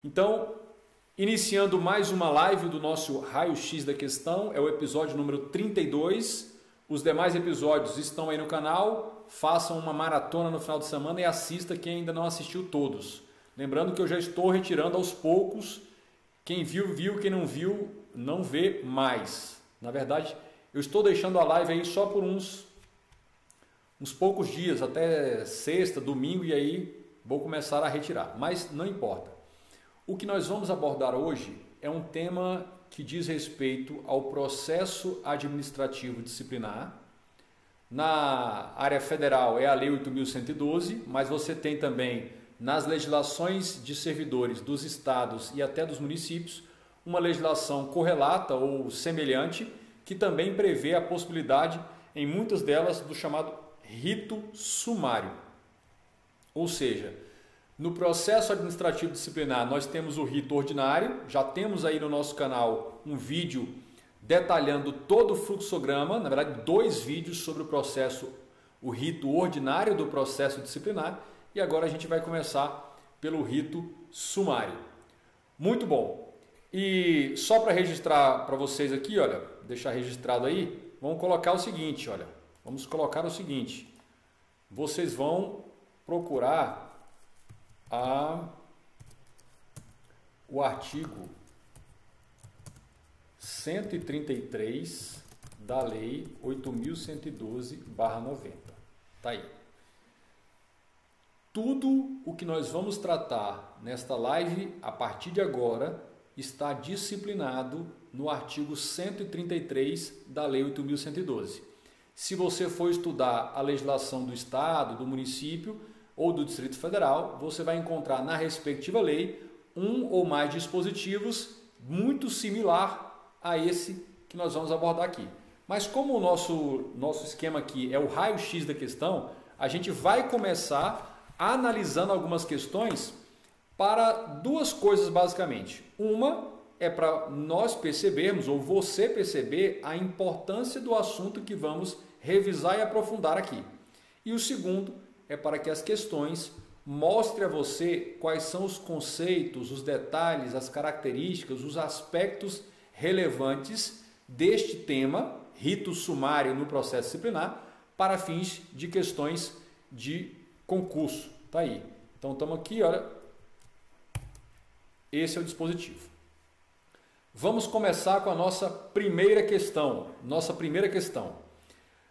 Então, iniciando mais uma live do nosso Raio-X da Questão, é o episódio número 32. Os demais episódios estão aí no canal. Façam uma maratona no final de semana e assista quem ainda não assistiu todos. Lembrando que eu já estou retirando aos poucos. Quem viu, viu. Quem não viu, não vê mais. Na verdade, eu estou deixando a live aí só por uns poucos dias, até sexta, domingo, e aí vou começar a retirar. Mas não importa. O que nós vamos abordar hoje é um tema que diz respeito ao processo administrativo disciplinar. Na área federal é a Lei 8.112, mas você tem também nas legislações de servidores dos estados e até dos municípios uma legislação correlata ou semelhante que também prevê a possibilidade, em muitas delas, do chamado rito sumário. Ou seja, no processo administrativo disciplinar, nós temos o rito ordinário, já temos aí no nosso canal um vídeo detalhando todo o fluxograma, na verdade 2 vídeos sobre o processo, o rito ordinário do processo disciplinar, e agora a gente vai começar pelo rito sumário. Muito bom! E só para registrar para vocês aqui, olha, deixar registrado aí, vamos colocar o seguinte, olha, vocês vão procurar o artigo 133 da Lei 8.112/90. Tá aí. Tudo o que nós vamos tratar nesta live a partir de agora está disciplinado no artigo 133 da Lei 8.112. Se você for estudar a legislação do Estado, do município ou do Distrito Federal, você vai encontrar na respectiva lei um ou mais dispositivos muito similar a esse que nós vamos abordar aqui. Mas como o nosso esquema aqui é o raio-x da questão, a gente vai começar analisando algumas questões para 2 coisas basicamente. Uma é para nós percebermos, ou você perceber, a importância do assunto que vamos revisar e aprofundar aqui. E o segundo é para que as questões mostrem a você quais são os conceitos, os detalhes, as características, os aspectos relevantes deste tema, rito sumário no processo disciplinar, para fins de questões de concurso. Tá aí. Então estamos aqui, olha, esse é o dispositivo. Vamos começar com a nossa primeira questão.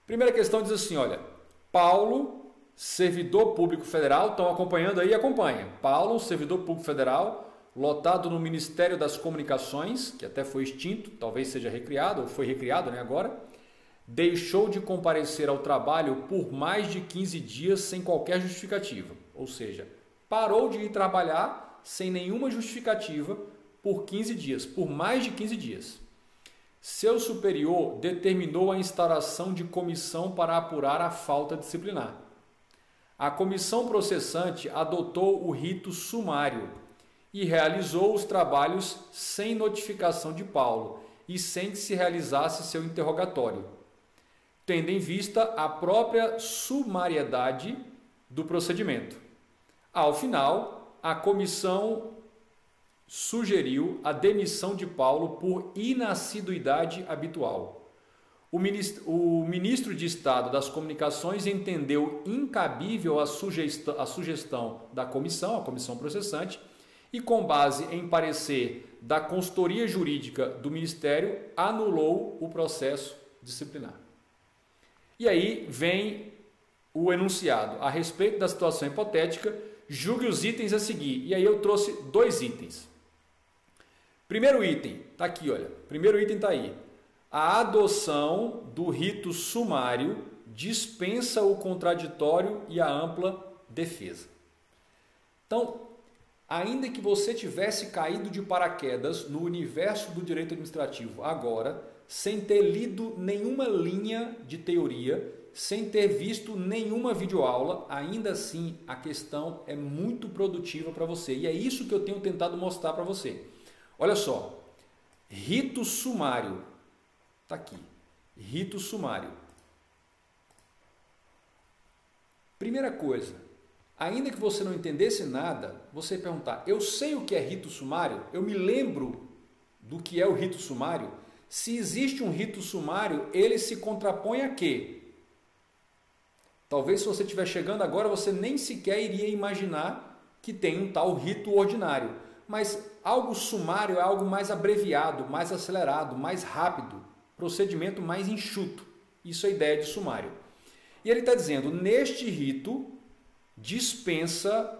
Primeira questão diz assim, olha, Paulo, servidor público federal, estão acompanhando aí? Acompanha. Paulo, servidor público federal, lotado no Ministério das Comunicações, que até foi extinto, talvez seja recriado, ou foi recriado, né, agora, deixou de comparecer ao trabalho por mais de 15 dias sem qualquer justificativa. Ou seja, parou de ir trabalhar sem nenhuma justificativa por 15 dias, por mais de 15 dias. Seu superior determinou a instauração de comissão para apurar a falta disciplinar. A comissão processante adotou o rito sumário e realizou os trabalhos sem notificação de Paulo e sem que se realizasse seu interrogatório, tendo em vista a própria sumariedade do procedimento. Ao final, a comissão sugeriu a demissão de Paulo por inassiduidade habitual. O ministro de Estado das Comunicações entendeu incabível a sugestão da comissão, a comissão processante, e com base em parecer da consultoria jurídica do Ministério, anulou o processo disciplinar. E aí vem o enunciado. A respeito da situação hipotética, julgue os itens a seguir. E aí eu trouxe 2 itens. Primeiro item, está aqui, olha. Primeiro item está aí. A adoção do rito sumário dispensa o contraditório e a ampla defesa. Então, ainda que você tivesse caído de paraquedas no universo do direito administrativo agora, sem ter lido nenhuma linha de teoria, sem ter visto nenhuma videoaula, ainda assim a questão é muito produtiva para você. E é isso que eu tenho tentado mostrar para você. Olha só, rito sumário, está aqui, rito sumário. Primeira coisa, Ainda que você não entendesse nada, você perguntar, eu sei o que é rito sumário? Eu me lembro do que é o rito sumário? Se existe um rito sumário, ele se contrapõe a quê? Talvez se você estiver chegando agora, você nem sequer iria imaginar que tem um tal rito ordinário. Mas algo sumário é algo mais abreviado, mais acelerado, mais rápido, procedimento mais enxuto. Isso é a ideia de sumário. E ele está dizendo, neste rito, dispensa,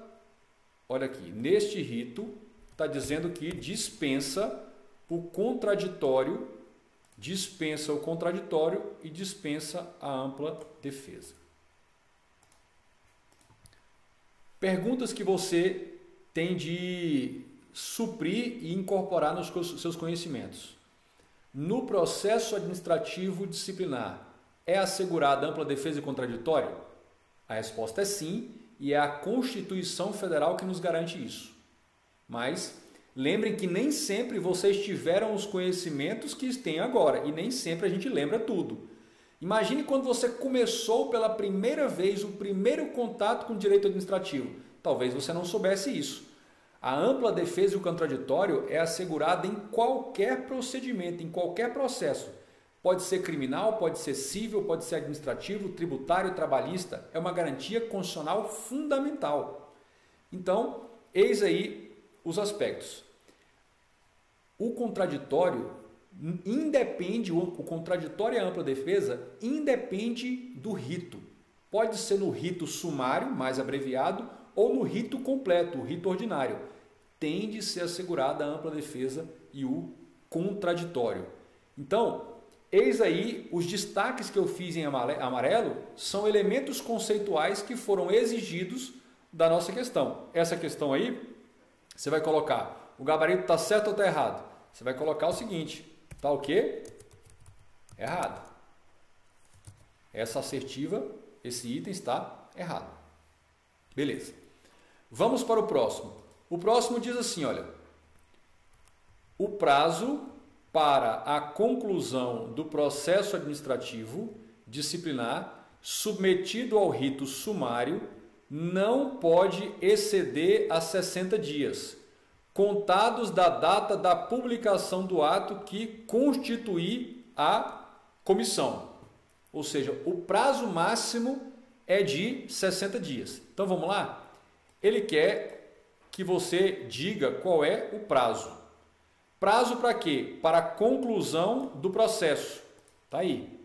olha aqui, neste rito, está dizendo que dispensa o contraditório e dispensa a ampla defesa. Perguntas que você tem de suprir e incorporar nos seus conhecimentos. No processo administrativo disciplinar, é assegurada ampla defesa e contraditório? A resposta é sim, e é a Constituição Federal que nos garante isso. Mas lembrem que nem sempre vocês tiveram os conhecimentos que têm agora, e nem sempre a gente lembra tudo. Imagine quando você começou pela primeira vez o primeiro contato com o direito administrativo. Talvez você não soubesse isso. A ampla defesa e o contraditório é assegurada em qualquer procedimento, em qualquer processo. Pode ser criminal, pode ser civil, pode ser administrativo, tributário, trabalhista. É uma garantia constitucional fundamental. Então, eis aí os aspectos. O contraditório independe, o contraditório e a ampla defesa independe do rito. Pode ser no rito sumário, mais abreviado, ou no rito completo, o rito ordinário. Tem de ser assegurada a ampla defesa e o contraditório. Então, eis aí os destaques que eu fiz em amarelo são elementos conceituais que foram exigidos da nossa questão. Essa questão aí, você vai colocar, o gabarito está certo ou está errado? Você vai colocar o seguinte, está o quê? Errado. Essa assertiva, esse item está errado. Beleza. Vamos para o próximo. O próximo diz assim, olha, o prazo para a conclusão do processo administrativo disciplinar submetido ao rito sumário não pode exceder a 60 dias, contados da data da publicação do ato que constituir a comissão. Ou seja, o prazo máximo é de 60 dias. Então vamos lá? Ele quer que você diga qual é o prazo. Prazo para quê? Para a conclusão do processo. Está aí.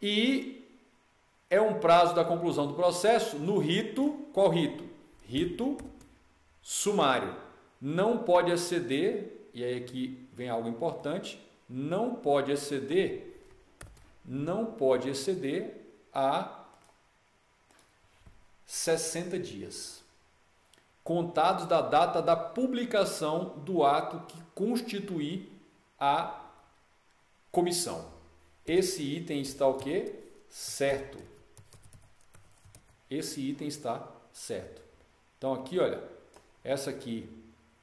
E é um prazo da conclusão do processo no rito, qual rito? Rito sumário. Não pode exceder, e aí aqui vem algo importante, não pode exceder a 60 dias, contados da data da publicação do ato que constituir a comissão. Esse item está o quê? Certo. Esse item está certo. Então aqui, olha, essa aqui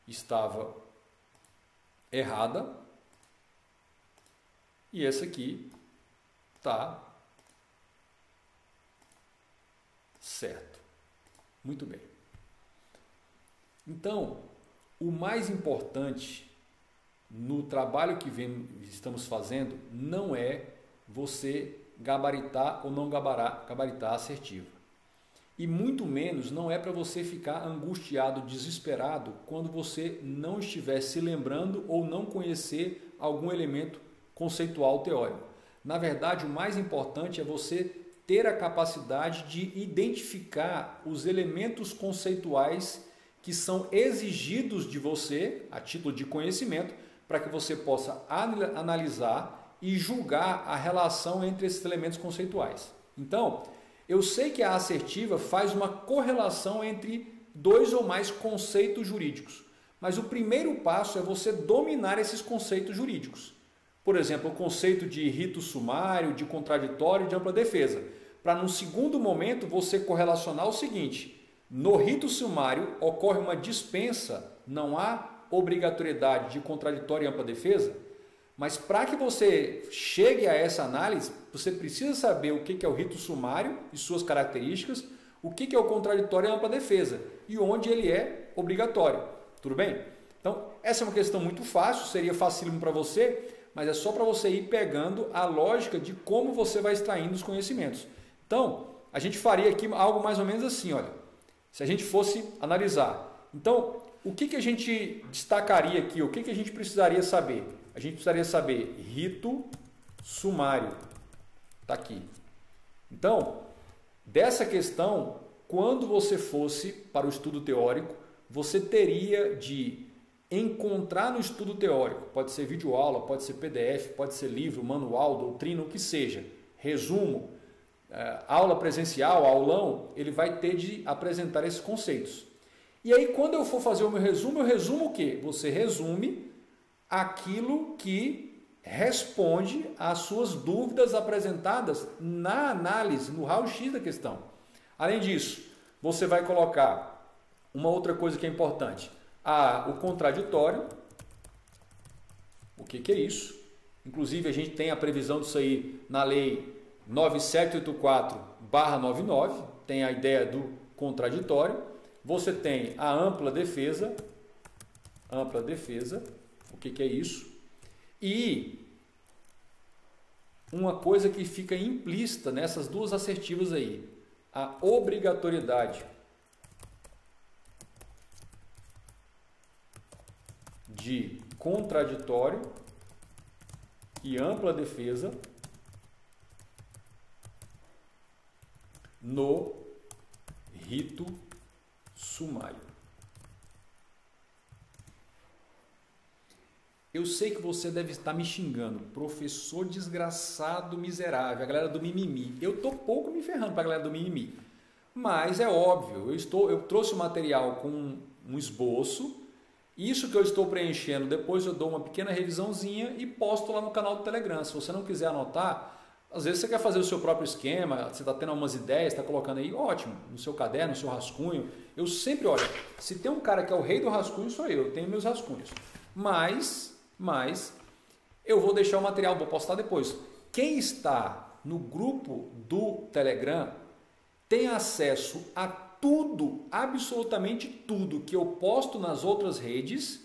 estava errada e essa aqui está certo. Muito bem. Então, o mais importante no trabalho que estamos fazendo não é você gabaritar ou não gabaritar a assertiva. E muito menos não é para você ficar angustiado, desesperado, quando você não estiver se lembrando ou não conhecer algum elemento conceitual teórico. Na verdade, o mais importante é você ter a capacidade de identificar os elementos conceituais que são exigidos de você, a título de conhecimento, para que você possa analisar e julgar a relação entre esses elementos conceituais. Então, eu sei que a assertiva faz uma correlação entre dois ou mais conceitos jurídicos, mas o primeiro passo é você dominar esses conceitos jurídicos. Por exemplo, o conceito de rito sumário, de contraditório e de ampla defesa. Para, num segundo momento, você correlacionar o seguinte: no rito sumário ocorre uma dispensa, não há obrigatoriedade de contraditório e ampla defesa, mas para que você chegue a essa análise, você precisa saber o que é o rito sumário e suas características, o que é o contraditório e a ampla defesa e onde ele é obrigatório. Tudo bem? Então, essa é uma questão muito fácil, seria facílimo para você, mas é só para você ir pegando a lógica de como você vai extraindo os conhecimentos. Então, a gente faria aqui algo mais ou menos assim, olha, se a gente fosse analisar. Então, o que a gente destacaria aqui, o que a gente precisaria saber? A gente precisaria saber rito sumário, está aqui. Então, dessa questão, quando você fosse para o estudo teórico, você teria de encontrar no estudo teórico, pode ser videoaula, pode ser PDF, pode ser livro, manual, doutrina, o que seja, resumo, aula presencial, aulão, ele vai ter de apresentar esses conceitos. E aí, quando eu for fazer o meu resumo, eu resumo o quê? Você resume aquilo que responde às suas dúvidas apresentadas na análise, no raio-x da questão. Além disso, você vai colocar uma outra coisa que é importante. O contraditório. O que é isso? Inclusive, a gente tem a previsão disso aí na lei 9784/99, tem a ideia do contraditório. Você tem a ampla defesa. O que é isso? E uma coisa que fica implícita nessas duas assertivas aí, a obrigatoriedade de contraditório e ampla defesa no rito sumário. Eu sei que você deve estar me xingando, professor desgraçado, miserável, a galera do mimimi. Eu estou pouco me ferrando para a galera do mimimi, mas é óbvio, eu trouxe o material com um esboço. Isso que eu estou preenchendo, depois eu dou uma pequena revisãozinha e posto lá no canal do Telegram. Se você não quiser anotar, às vezes você quer fazer o seu próprio esquema, você está tendo algumas ideias, está colocando aí, ótimo, no seu caderno, no seu rascunho. Eu sempre, olha, se tem um cara que é o rei do rascunho, sou eu tenho meus rascunhos. Mas eu vou deixar o material, vou postar depois. Quem está no grupo do Telegram tem acesso a tudo, absolutamente tudo que eu posto nas outras redes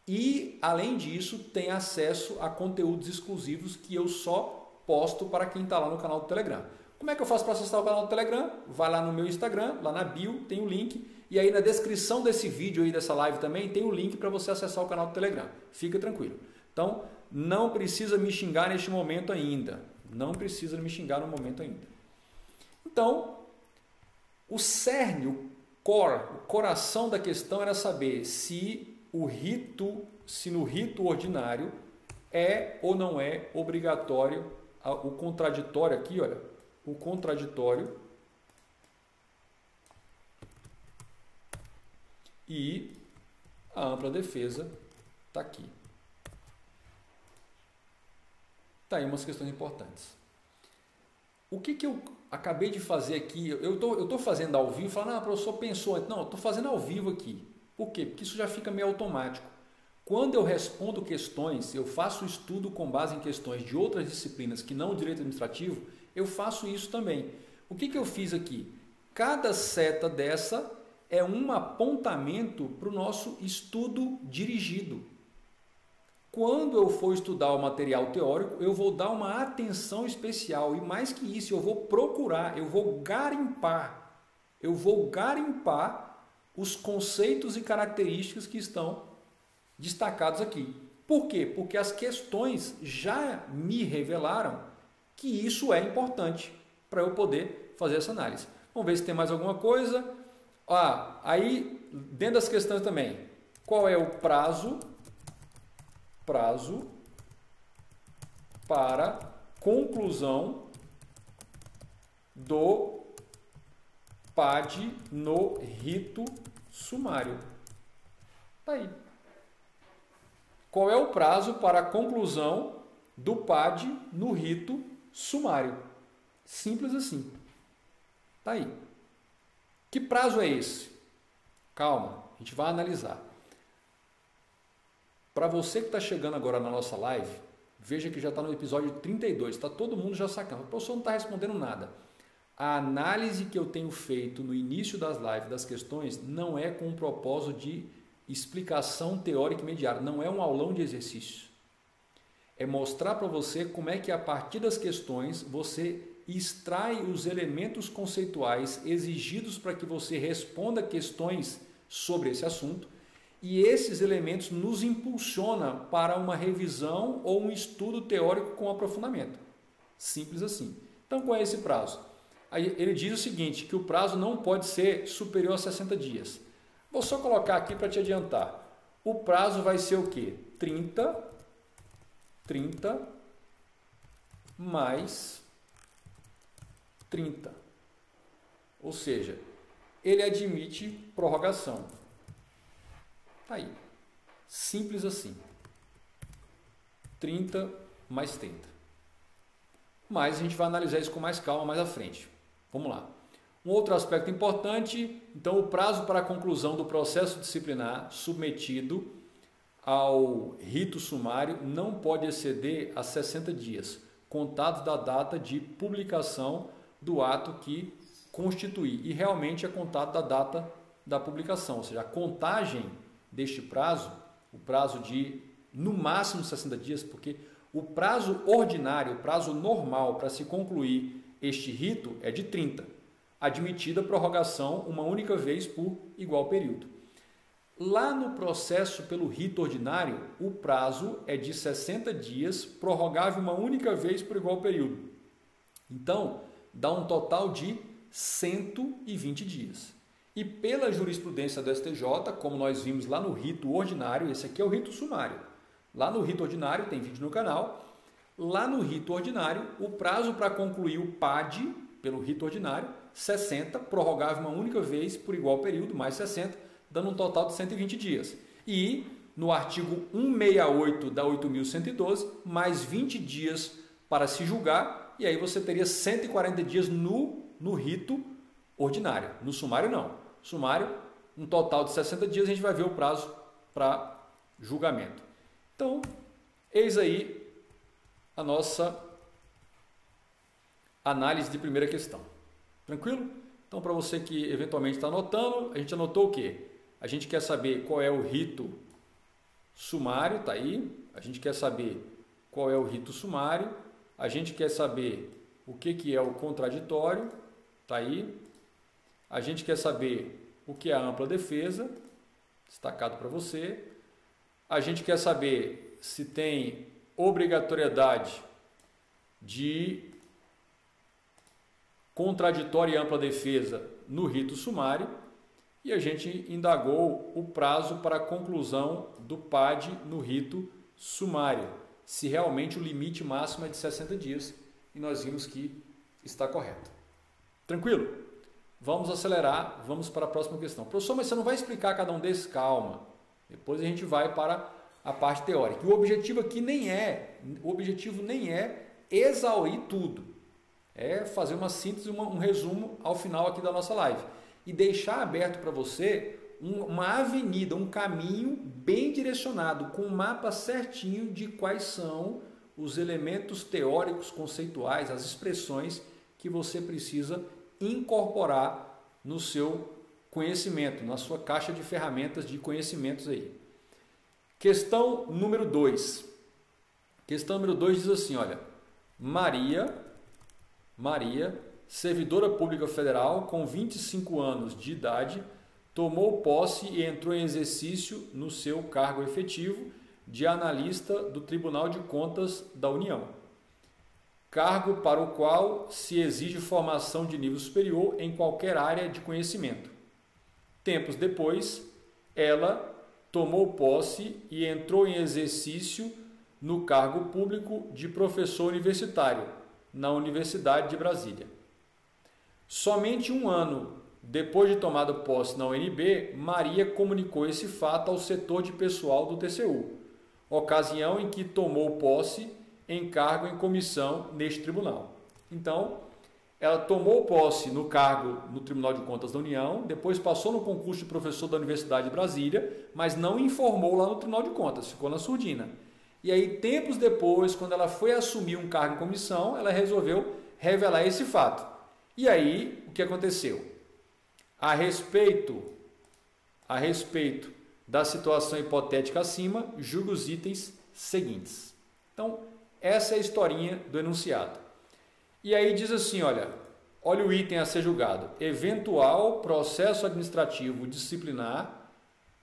e, além disso, tem acesso a conteúdos exclusivos que eu só posto para quem está lá no canal do Telegram. Como é que eu faço para acessar o canal do Telegram? Vai lá no meu Instagram, lá na bio, tem o link. E aí na descrição desse vídeo aí, dessa live também, tem o link para você acessar o canal do Telegram. Fica tranquilo. Então, não precisa me xingar neste momento ainda. Não precisa me xingar no momento ainda. Então, o cerne, o core, o coração da questão era saber se no rito ordinário é ou não é obrigatório o contraditório aqui, olha, o contraditório e a ampla defesa está aqui. Tá aí umas questões importantes. O que eu acabei de fazer aqui, eu tô fazendo ao vivo, falando, professor pensou, não, eu estou fazendo ao vivo aqui. Por quê? Porque isso já fica meio automático. Quando eu respondo questões, eu faço estudo com base em questões de outras disciplinas que não o direito administrativo, eu faço isso também. O que eu fiz aqui? Cada seta dessa é um apontamento para o nosso estudo dirigido. Quando eu for estudar o material teórico, eu vou dar uma atenção especial e mais que isso, eu vou procurar, eu vou garimpar os conceitos e características que estão destacados aqui. Por quê? Porque as questões já me revelaram que isso é importante para eu poder fazer essa análise. Vamos ver se tem mais alguma coisa. Aí, dentro das questões também, qual é o prazo para conclusão do PAD no rito sumário? Tá aí. Qual é o prazo para a conclusão do PAD no rito sumário? Simples assim. Tá aí. Que prazo é esse? Calma, a gente vai analisar. Para você que está chegando agora na nossa live, veja que já está no episódio 32, está todo mundo já sacando. O professor não está respondendo nada. a análise que eu tenho feito no início das lives, das questões, não é com o propósito de explicação teórica imediata, não é um aulão de exercício. É mostrar para você como é que a partir das questões você extrai os elementos conceituais exigidos para que você responda questões sobre esse assunto e esses elementos nos impulsionam para uma revisão ou um estudo teórico com aprofundamento. Simples assim. Então, qual é esse prazo? Aí ele diz o seguinte, que o prazo não pode ser superior a 60 dias. Vou só colocar aqui para te adiantar. O prazo vai ser o quê? 30 mais 30. Ou seja, ele admite prorrogação. Tá aí. Simples assim. 30 mais 30. Mas a gente vai analisar isso com mais calma mais à frente. Vamos lá. Um outro aspecto importante, então o prazo para a conclusão do processo disciplinar submetido ao rito sumário não pode exceder a 60 dias, contados da data de publicação do ato que constituir. E realmente é contado da data da publicação, ou seja, a contagem deste prazo, o prazo de no máximo 60 dias, porque o prazo ordinário, o prazo normal para se concluir este rito é de 30, admitida prorrogação uma única vez por igual período. Lá no processo pelo rito ordinário, o prazo é de 60 dias, prorrogável uma única vez por igual período. Então, dá um total de 120 dias. E pela jurisprudência do STJ, como nós vimos lá no rito ordinário, esse aqui é o rito sumário. Lá no rito ordinário, tem vídeo no canal, lá no rito ordinário, o prazo para concluir o PAD, pelo rito ordinário, 60, prorrogável uma única vez por igual período, mais 60, dando um total de 120 dias. E no artigo 168 da 8.112, mais 20 dias para se julgar, e aí você teria 140 dias no rito ordinário. No sumário, não. Sumário, um total de 60 dias, a gente vai ver o prazo para julgamento. Então, eis aí a nossa análise de primeira questão. Tranquilo? Então, para você que eventualmente está anotando, a gente anotou o quê? A gente quer saber qual é o rito sumário, está aí. A gente quer saber qual é o rito sumário. A gente quer saber o que é o contraditório, está aí. A gente quer saber o que é a ampla defesa, destacado para você. A gente quer saber se tem obrigatoriedade de contraditório e ampla defesa no rito sumário. E a gente indagou o prazo para a conclusão do PAD no rito sumário, se realmente o limite máximo é de 60 dias, e nós vimos que está correto. Tranquilo? Vamos acelerar, vamos para a próxima questão. Professor, mas você não vai explicar cada um desses? Calma. Depois a gente vai para a parte teórica. O objetivo aqui nem é exaurir tudo. É fazer uma síntese, um resumo ao final aqui da nossa live. E deixar aberto para você uma avenida, um caminho bem direcionado, com um mapa certinho de quais são os elementos teóricos, conceituais, as expressões que você precisa incorporar no seu conhecimento, na sua caixa de ferramentas de conhecimentos aí. Questão número 2. Questão número 2 diz assim, olha, Maria, servidora pública federal com 25 anos de idade, tomou posse e entrou em exercício no seu cargo efetivo de analista do Tribunal de Contas da União, cargo para o qual se exige formação de nível superior em qualquer área de conhecimento. Tempos depois, ela tomou posse e entrou em exercício no cargo público de professor universitário na Universidade de Brasília. Somente um ano depois de tomada posse na UNB, Maria comunicou esse fato ao setor de pessoal do TCU, ocasião em que tomou posse em cargo em comissão neste tribunal. Então, ela tomou posse no cargo no Tribunal de Contas da União, depois passou no concurso de professor da Universidade de Brasília, mas não informou lá no Tribunal de Contas, ficou na surdina. E aí, tempos depois, quando ela foi assumir um cargo em comissão, ela resolveu revelar esse fato. E aí, o que aconteceu? A respeito da situação hipotética acima, julgue os itens seguintes. Então, essa é a historinha do enunciado. E aí diz assim, olha o item a ser julgado. Eventual processo administrativo disciplinar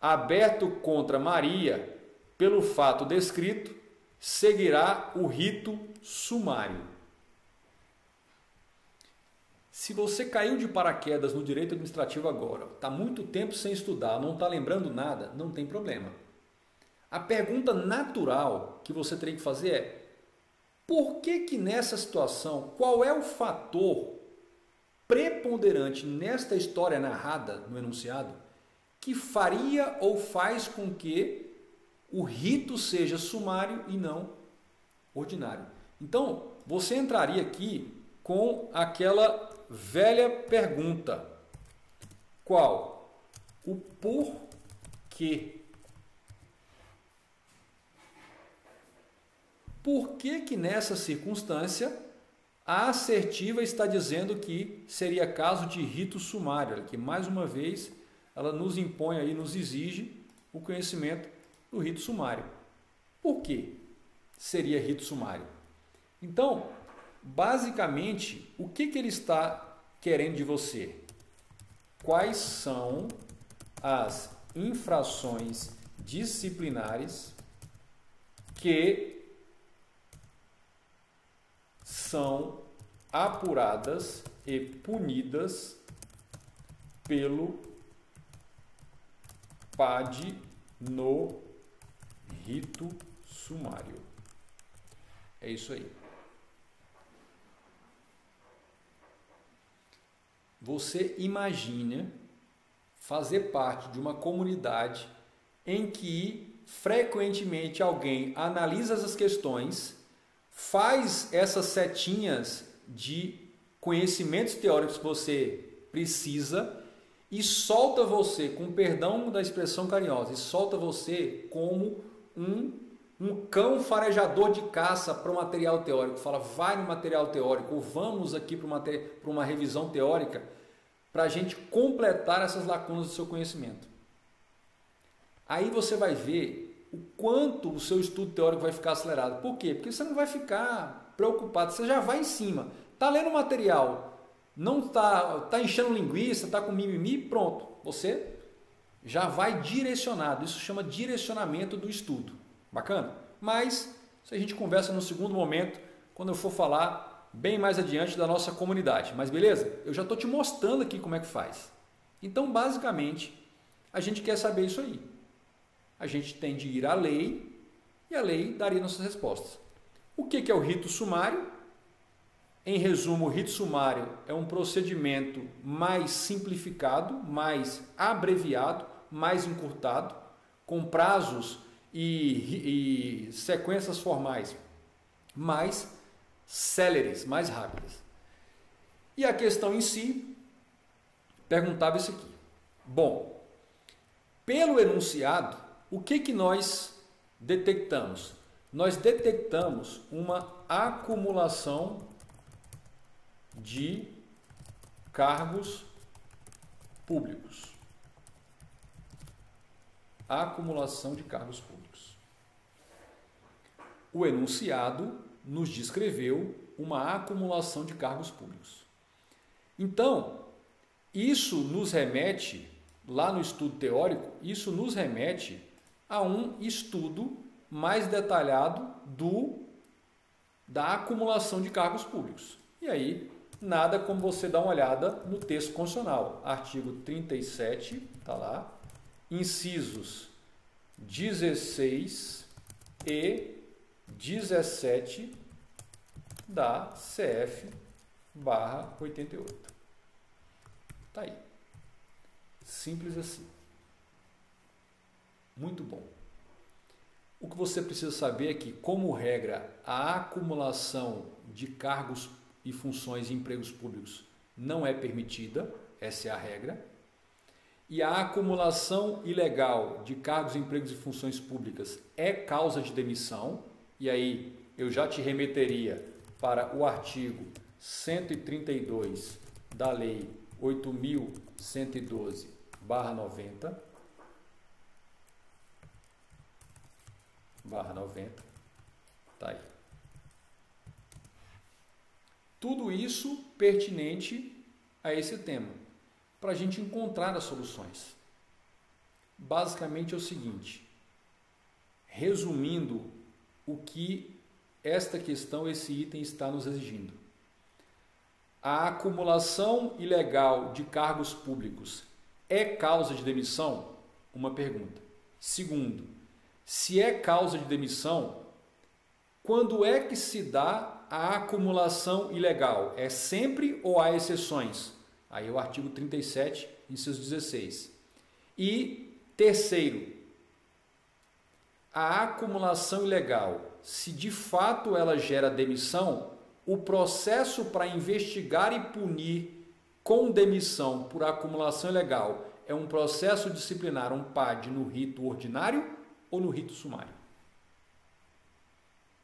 aberto contra Maria pelo fato descrito, seguirá o rito sumário. Se você caiu de paraquedas no direito administrativo agora, está muito tempo sem estudar, não está lembrando nada, não tem problema. A pergunta natural que você teria que fazer é: por que nessa situação, qual é o fator preponderante nesta história narrada no enunciado que faria ou faz com que o rito seja sumário e não ordinário? Então, você entraria aqui com aquela velha pergunta: qual? O porquê. Por que nessa circunstância a assertiva está dizendo que seria caso de rito sumário? Que mais uma vez ela nos impõe aí, nos exige o conhecimento do rito sumário. Por que seria rito sumário? Então, basicamente, o que ele está querendo de você? Quais são as infrações disciplinares que são apuradas e punidas pelo PAD no rito sumário? É isso aí. Você imagina fazer parte de uma comunidade em que frequentemente alguém analisa essas questões, faz essas setinhas de conhecimentos teóricos que você precisa e solta você, com perdão da expressão carinhosa, e solta você como um cão farejador de caça para o material teórico. Fala, vai no material teórico, ou vamos aqui para uma revisão teórica para a gente completar essas lacunas do seu conhecimento. Aí você vai ver o quanto o seu estudo teórico vai ficar acelerado. Por quê? Porque você não vai ficar preocupado, você já vai em cima. Está lendo o material, não está enchendo linguiça, está com mimimi, pronto. Você já vai direcionado. Isso chama direcionamento do estudo. Bacana? Mas isso a gente conversa no segundo momento, quando eu for falar bem mais adiante da nossa comunidade. Mas beleza? Eu já estou te mostrando aqui como é que faz. Então, basicamente, a gente quer saber isso aí. A gente tem de ir à lei e a lei daria nossas respostas. O que é o rito sumário? Em resumo, o rito sumário é um procedimento mais simplificado, mais abreviado, mais encurtado, com prazos e sequências formais mais céleres, mais rápidas. E a questão em si perguntava isso aqui. Bom, pelo enunciado, o que nós detectamos? Nós detectamos uma acumulação de cargos públicos. Acumulação de cargos públicos. O enunciado nos descreveu uma acumulação de cargos públicos. Então, isso nos remete, lá no estudo teórico, isso nos remete a um estudo mais detalhado da acumulação de cargos públicos. E aí, nada como você dar uma olhada no texto constitucional. Artigo 37, está lá, incisos 16 e 17 da CF/88. Está aí. Simples assim. Muito bom. O que você precisa saber é que, como regra, a acumulação de cargos e funções em empregos públicos não é permitida, essa é a regra. E a acumulação ilegal de cargos, empregos e funções públicas é causa de demissão, e aí eu já te remeteria para o artigo 132 da Lei 8.112/90, tá aí. Tudo isso pertinente a esse tema, para a gente encontrar as soluções. Basicamente é o seguinte, resumindo o que esta questão, esse item está nos exigindo. A acumulação ilegal de cargos públicos é causa de demissão? Uma pergunta. Segundo, se é causa de demissão, quando é que se dá a acumulação ilegal? É sempre ou há exceções? Aí é o artigo 37, inciso 16. E terceiro, a acumulação ilegal, se de fato ela gera demissão, o processo para investigar e punir com demissão por acumulação ilegal é um processo disciplinar, um PAD, no rito ordinário ou no rito sumário?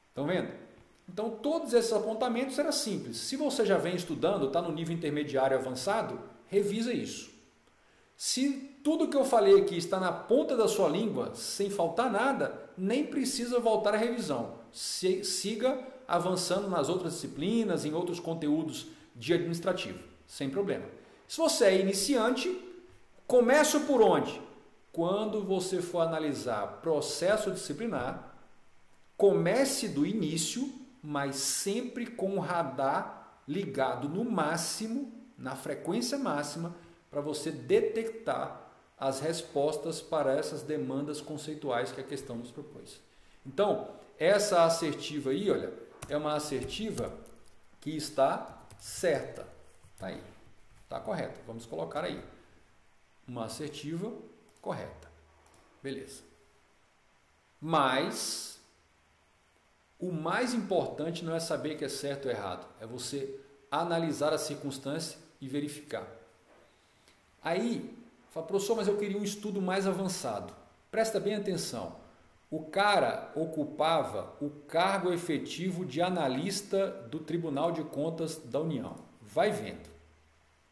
Estão vendo? Então, todos esses apontamentos eram simples. Se você já vem estudando, está no nível intermediário avançado, revisa isso. Se tudo que eu falei aqui está na ponta da sua língua, sem faltar nada, nem precisa voltar à revisão. Siga avançando nas outras disciplinas, em outros conteúdos de administrativo, sem problema. Se você é iniciante, começa por onde? Quando você for analisar processo disciplinar, comece do início, mas sempre com o radar ligado no máximo, na frequência máxima, para você detectar as respostas para essas demandas conceituais que a questão nos propôs. Então, essa assertiva aí, olha, é uma assertiva que está certa. Está aí, está correta. Vamos colocar aí. Uma assertiva correta. Beleza. Mas o mais importante não é saber que é certo ou errado, é você analisar a circunstância e verificar. Aí, fala, professor, mas eu queria um estudo mais avançado. Presta bem atenção. O cara ocupava o cargo efetivo de analista do Tribunal de Contas da União. Vai vendo.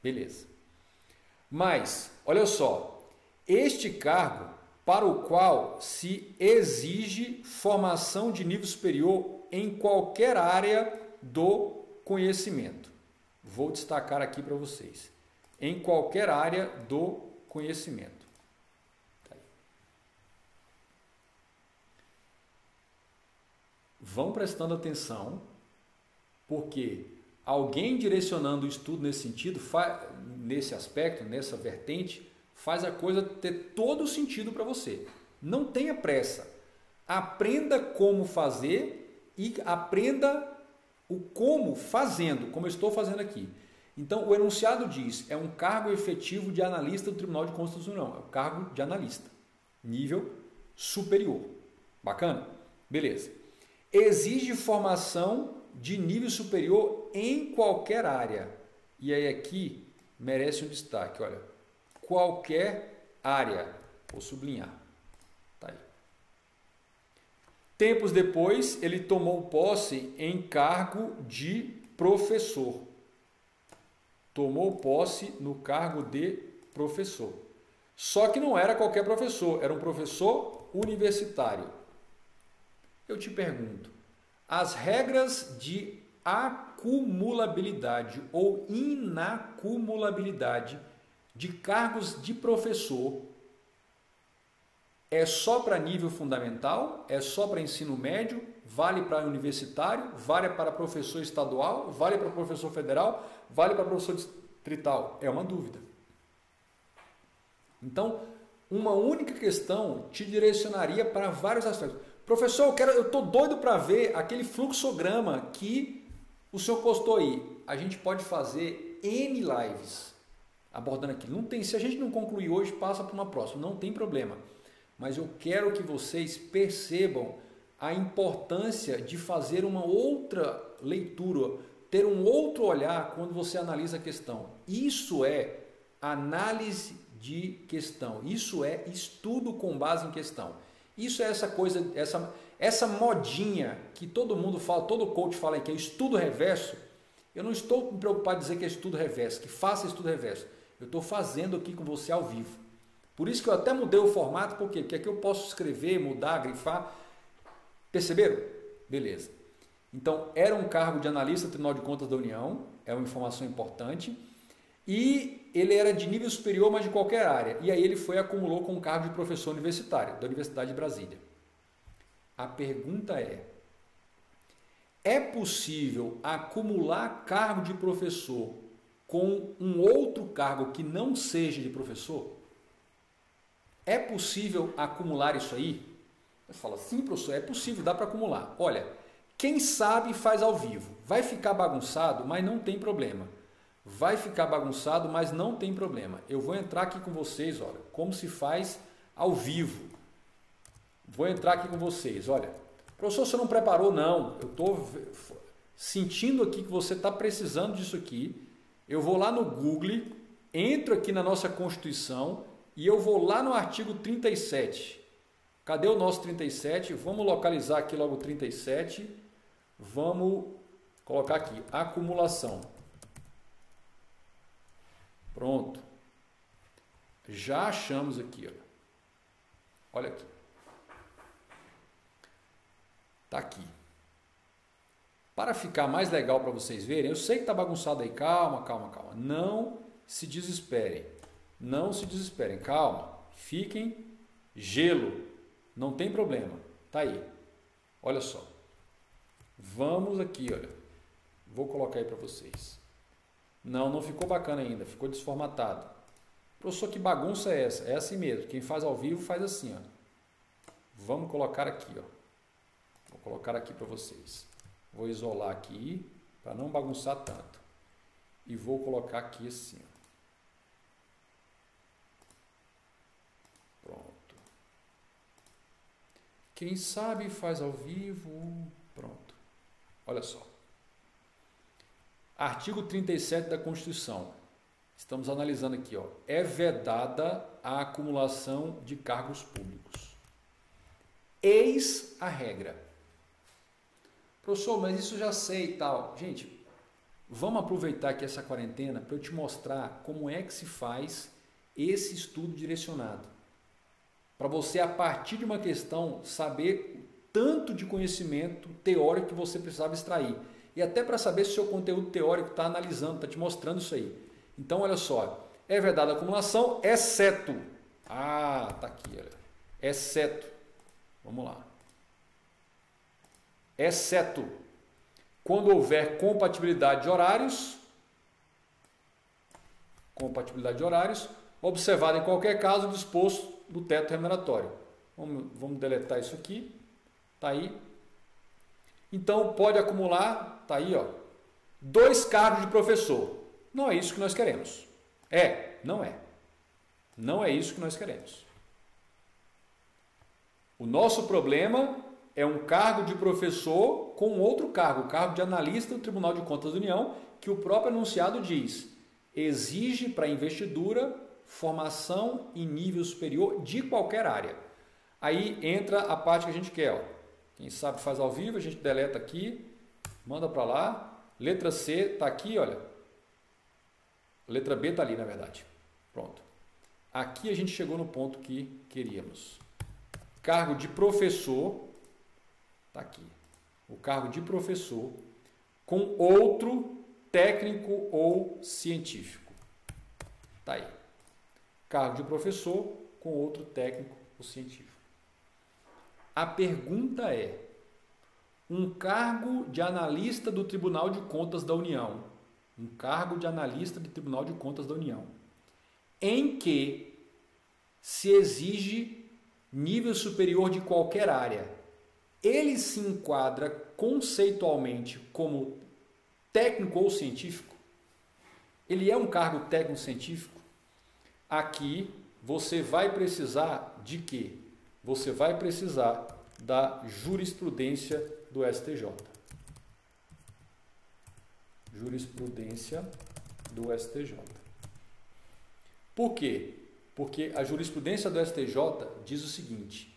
Beleza. Mas, olha só, este cargo para o qual se exige formação de nível superior em qualquer área do conhecimento. Vou destacar aqui para vocês. Em qualquer área do conhecimento. Tá aí. Vão prestando atenção, porque alguém direcionando o estudo nesse sentido, nesse aspecto, nessa vertente, faz a coisa ter todo o sentido para você. Não tenha pressa. Aprenda como fazer e aprenda o como fazendo, como eu estou fazendo aqui. Então, o enunciado diz, é um cargo efetivo de analista do Tribunal de Contas da União. É o cargo de analista, nível superior. Bacana? Beleza. Exige formação de nível superior em qualquer área. E aí aqui merece um destaque, olha. Qualquer área. Vou sublinhar. Tá aí. Tempos depois, ele tomou posse em cargo de professor. Tomou posse no cargo de professor. Só que não era qualquer professor, era um professor universitário. Eu te pergunto, as regras de acumulabilidade ou inacumulabilidade de cargos de professor é só para nível fundamental? É só para ensino médio? Vale para universitário? Vale para professor estadual? Vale para professor federal? Vale para professor distrital? É uma dúvida. Então, uma única questão te direcionaria para vários aspectos. Professor, eu estou doido para ver aquele fluxograma que o senhor postou aí. A gente pode fazer N lives abordando aquilo. Não tem, se a gente não concluir hoje, passa para uma próxima. Não tem problema. Mas eu quero que vocês percebam a importância de fazer uma outra leitura, ter um outro olhar quando você analisa a questão. Isso é análise de questão. Isso é estudo com base em questão. Isso é essa coisa, essa modinha que todo mundo fala, todo coach fala que é estudo reverso. Eu não estou me preocupado em dizer que é estudo reverso, que faça estudo reverso. Eu estou fazendo aqui com você ao vivo. Por isso que eu até mudei o formato, por quê? Porque aqui eu posso escrever, mudar, grifar. Perceberam? Beleza. Então, era um cargo de analista do Tribunal de Contas da União, é uma informação importante, e ele era de nível superior, mas de qualquer área. E aí ele acumulou com um cargo de professor universitário, da Universidade de Brasília. A pergunta é possível acumular cargo de professor com um outro cargo que não seja de professor? É possível acumular isso aí? Você fala, sim, professor, é possível, dá para acumular. Olha, quem sabe faz ao vivo. Vai ficar bagunçado, mas não tem problema. Vai ficar bagunçado, mas não tem problema. Eu vou entrar aqui com vocês, olha, como se faz ao vivo. Vou entrar aqui com vocês, olha. Professor, você não preparou? Não. Eu estou sentindo aqui que você está precisando disso aqui. Eu vou lá no Google, entro aqui na nossa Constituição e eu vou lá no artigo 37. Cadê o nosso 37? Vamos localizar aqui logo o 37. Vamos colocar aqui, acumulação. Pronto. Já achamos aqui, ó. Olha aqui. Tá aqui. Para ficar mais legal para vocês verem, eu sei que tá bagunçado aí, calma, calma, calma. Não se desesperem. Não se desesperem, calma. Fiquem gelo. Não tem problema. Tá aí. Olha só. Vamos aqui, olha. Vou colocar aí para vocês. Não ficou bacana ainda, ficou desformatado. Professor, que bagunça é essa? É assim mesmo. Quem faz ao vivo faz assim, ó. Vamos colocar aqui, ó. Vou colocar aqui para vocês. Vou isolar aqui para não bagunçar tanto. E vou colocar aqui assim, ó. Pronto. Quem sabe faz ao vivo. Pronto. Olha só. Artigo 37 da Constituição. Estamos analisando aqui, ó. É vedada a acumulação de cargos públicos. Eis a regra. Professor, mas isso já sei e tal. Gente, vamos aproveitar aqui essa quarentena para eu te mostrar como é que se faz esse estudo direcionado. Para você, a partir de uma questão, saber o tanto de conhecimento teórico que você precisava extrair. E até para saber se o seu conteúdo teórico está analisando, está te mostrando isso aí. Então, olha só. É vedada a acumulação, exceto. Ah, tá aqui, olha. Exceto. Vamos lá. Exceto quando houver compatibilidade de horários, observado em qualquer caso o disposto do teto remuneratório. Vamos deletar isso aqui. Tá aí. Então, pode acumular, tá aí, ó, 2 cargos de professor. Não é isso que nós queremos. Não é. Não é isso que nós queremos. O nosso problema é um cargo de professor com outro cargo, o cargo de analista do Tribunal de Contas da União, que o próprio enunciado diz, exige para a investidura formação em nível superior de qualquer área. Aí entra a parte que a gente quer, ó. Quem sabe faz ao vivo, a gente deleta aqui, manda para lá. Letra C está aqui, olha. Letra B está ali, na verdade. Pronto. Aqui a gente chegou no ponto que queríamos. Cargo de professor, está aqui. O cargo de professor com outro técnico ou científico. Está aí. Cargo de professor com outro técnico ou científico. A pergunta é, um cargo de analista do Tribunal de Contas da União, em que se exige nível superior de qualquer área, ele se enquadra conceitualmente como técnico ou científico? Ele é um cargo técnico-científico? Aqui você vai precisar de quê? Você vai precisar da jurisprudência do STJ. Jurisprudência do STJ. Por quê? Porque a jurisprudência do STJ diz o seguinte: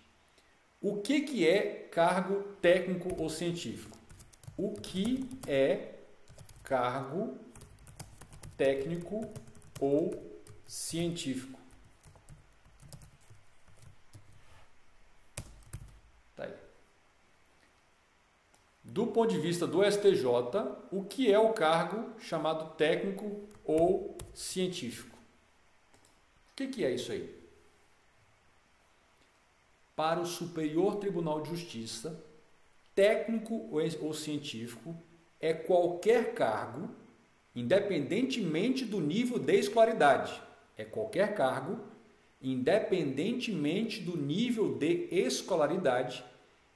o que é cargo técnico ou científico? O que é cargo técnico ou científico. Tá aí. Do ponto de vista do STJ, o que é o cargo chamado técnico ou científico? O que é isso aí? Para o Superior Tribunal de Justiça, técnico ou científico é qualquer cargo, independentemente do nível de escolaridade. É qualquer cargo, independentemente do nível de escolaridade,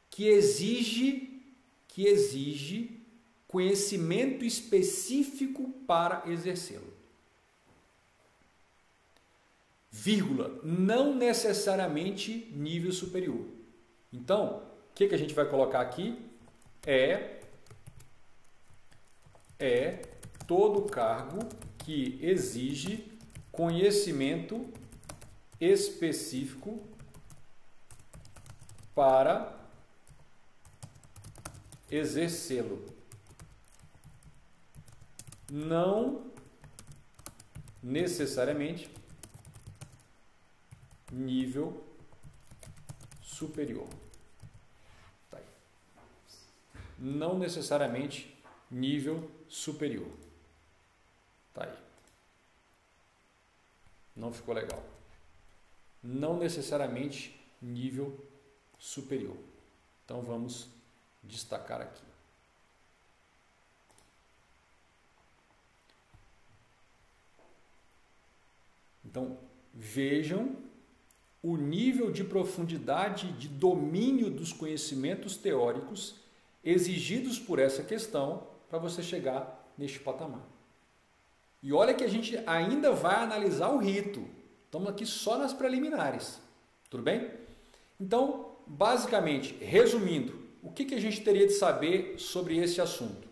que exige conhecimento específico para exercê-lo. Vírgula, não necessariamente nível superior. Então, o que a gente vai colocar aqui? É todo cargo que exige conhecimento específico para exercê-lo. Não necessariamente nível superior. Tá aí. Não necessariamente nível superior. Tá aí. Não ficou legal. Não necessariamente nível superior. Então vamos destacar aqui. Então vejam o nível de profundidade de domínio dos conhecimentos teóricos exigidos por essa questão para você chegar neste patamar. E olha que a gente ainda vai analisar o rito. Estamos aqui só nas preliminares. Tudo bem? Então, basicamente, resumindo, o que a gente teria de saber sobre esse assunto?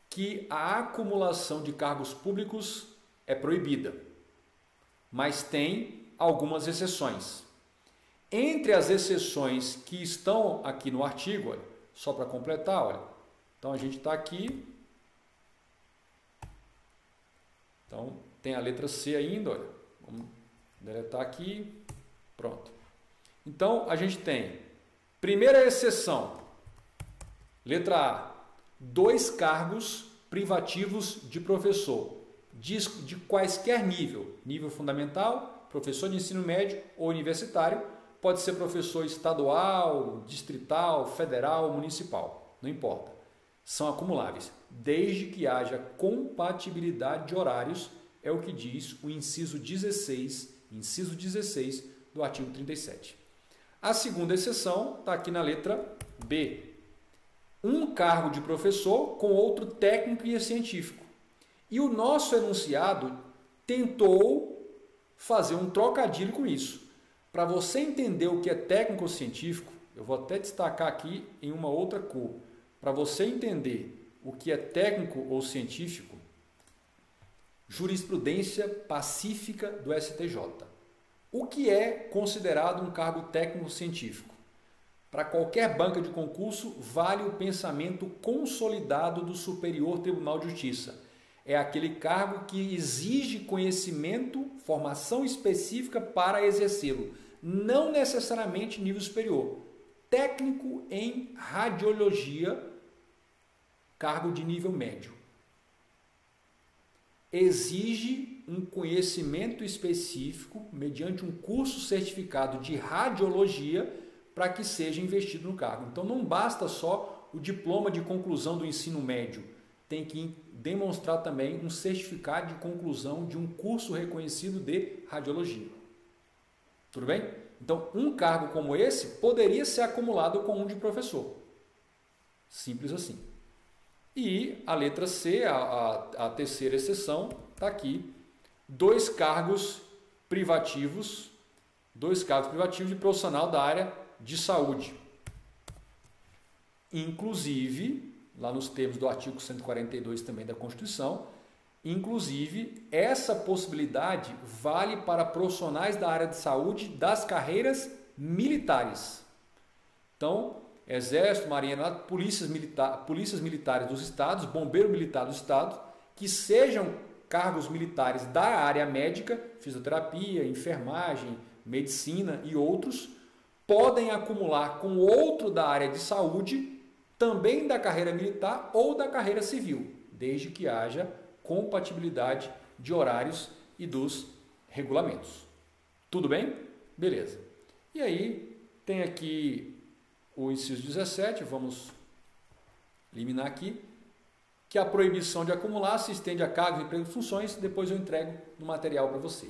Que a acumulação de cargos públicos é proibida, mas tem algumas exceções. Entre as exceções que estão aqui no artigo, olha, só para completar, olha, então a gente está aqui, então tem a letra C ainda, olha, vamos deletar aqui, pronto. Então a gente tem, primeira exceção, letra A, 2 cargos privativos de professor, de quaisquer nível fundamental, professor de ensino médio ou universitário, pode ser professor estadual, distrital, federal, municipal, não importa. São acumuláveis, desde que haja compatibilidade de horários, é o que diz o inciso 16 do artigo 37. A segunda exceção está aqui na letra B. Um cargo de professor com outro técnico e científico. E o nosso enunciado tentou fazer um trocadilho com isso. Para você entender o que é técnico ou científico, eu vou até destacar aqui em uma outra cor. Para você entender o que é técnico ou científico, jurisprudência pacífica do STJ. O que é considerado um cargo técnico científico? Para qualquer banca de concurso, vale o pensamento consolidado do Superior Tribunal de Justiça. É aquele cargo que exige conhecimento, formação específica para exercê-lo, não necessariamente nível superior. Técnico em radiologia, cargo de nível médio. Exige um conhecimento específico, mediante um curso certificado de radiologia, para que seja investido no cargo. Então não basta só o diploma de conclusão do ensino médio, tem que demonstrar também um certificado de conclusão de um curso reconhecido de radiologia. Tudo bem? Então, um cargo como esse poderia ser acumulado com um de professor. Simples assim. E a letra C, a terceira exceção, está aqui. 2 cargos privativos de profissional da área de saúde. Inclusive, lá nos termos do artigo 142 também da Constituição, inclusive, essa possibilidade vale para profissionais da área de saúde das carreiras militares. Então, Exército, Marinha, polícias militares dos estados, bombeiro militar dos estados, que sejam cargos militares da área médica, fisioterapia, enfermagem, medicina e outros, podem acumular com outro da área de saúde, também da carreira militar ou da carreira civil, desde que haja compatibilidade de horários e dos regulamentos. Tudo bem? Beleza. E aí tem aqui o inciso 17, vamos eliminar aqui, que a proibição de acumular se estende a cargos, empregos e funções, depois eu entrego no material para você.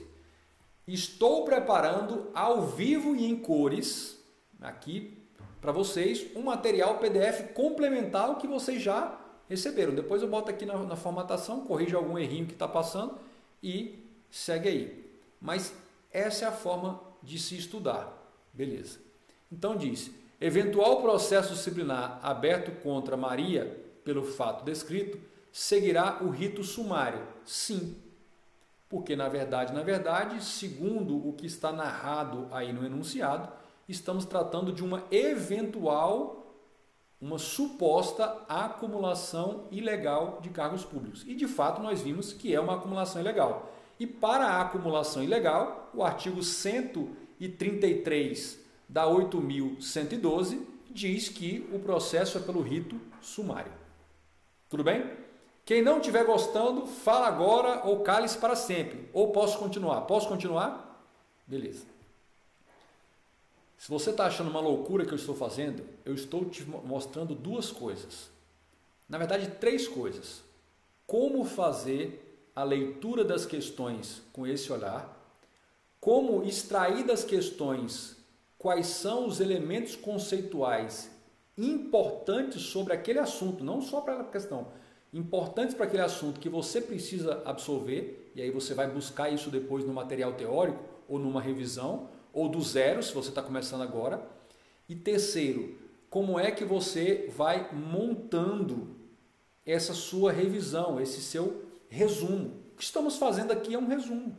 Estou preparando ao vivo e em cores, aqui para vocês, um material PDF complementar ao que vocês já receberam. Depois eu boto aqui na formatação, corrijo algum errinho que está passando e segue aí. Mas essa é a forma de se estudar. Beleza. Então diz, eventual processo disciplinar aberto contra Maria pelo fato descrito, seguirá o rito sumário? Sim. Porque na verdade, segundo o que está narrado aí no enunciado, estamos tratando de uma eventual, uma suposta acumulação ilegal de cargos públicos. E de fato nós vimos que é uma acumulação ilegal. E para a acumulação ilegal, o artigo 133 da 8.112 diz que o processo é pelo rito sumário. Tudo bem? Quem não estiver gostando, fala agora ou cale-se para sempre. Ou posso continuar? Posso continuar? Beleza. Se você está achando uma loucura que eu estou fazendo, eu estou te mostrando duas coisas. Na verdade, três coisas. Como fazer a leitura das questões com esse olhar, como extrair das questões quais são os elementos conceituais importantes sobre aquele assunto, não só para a questão, importantes para aquele assunto que você precisa absorver, e aí você vai buscar isso depois no material teórico, ou numa revisão, ou do zero, se você está começando agora. E terceiro, como é que você vai montando essa sua revisão, esse seu resumo. O que estamos fazendo aqui é um resumo.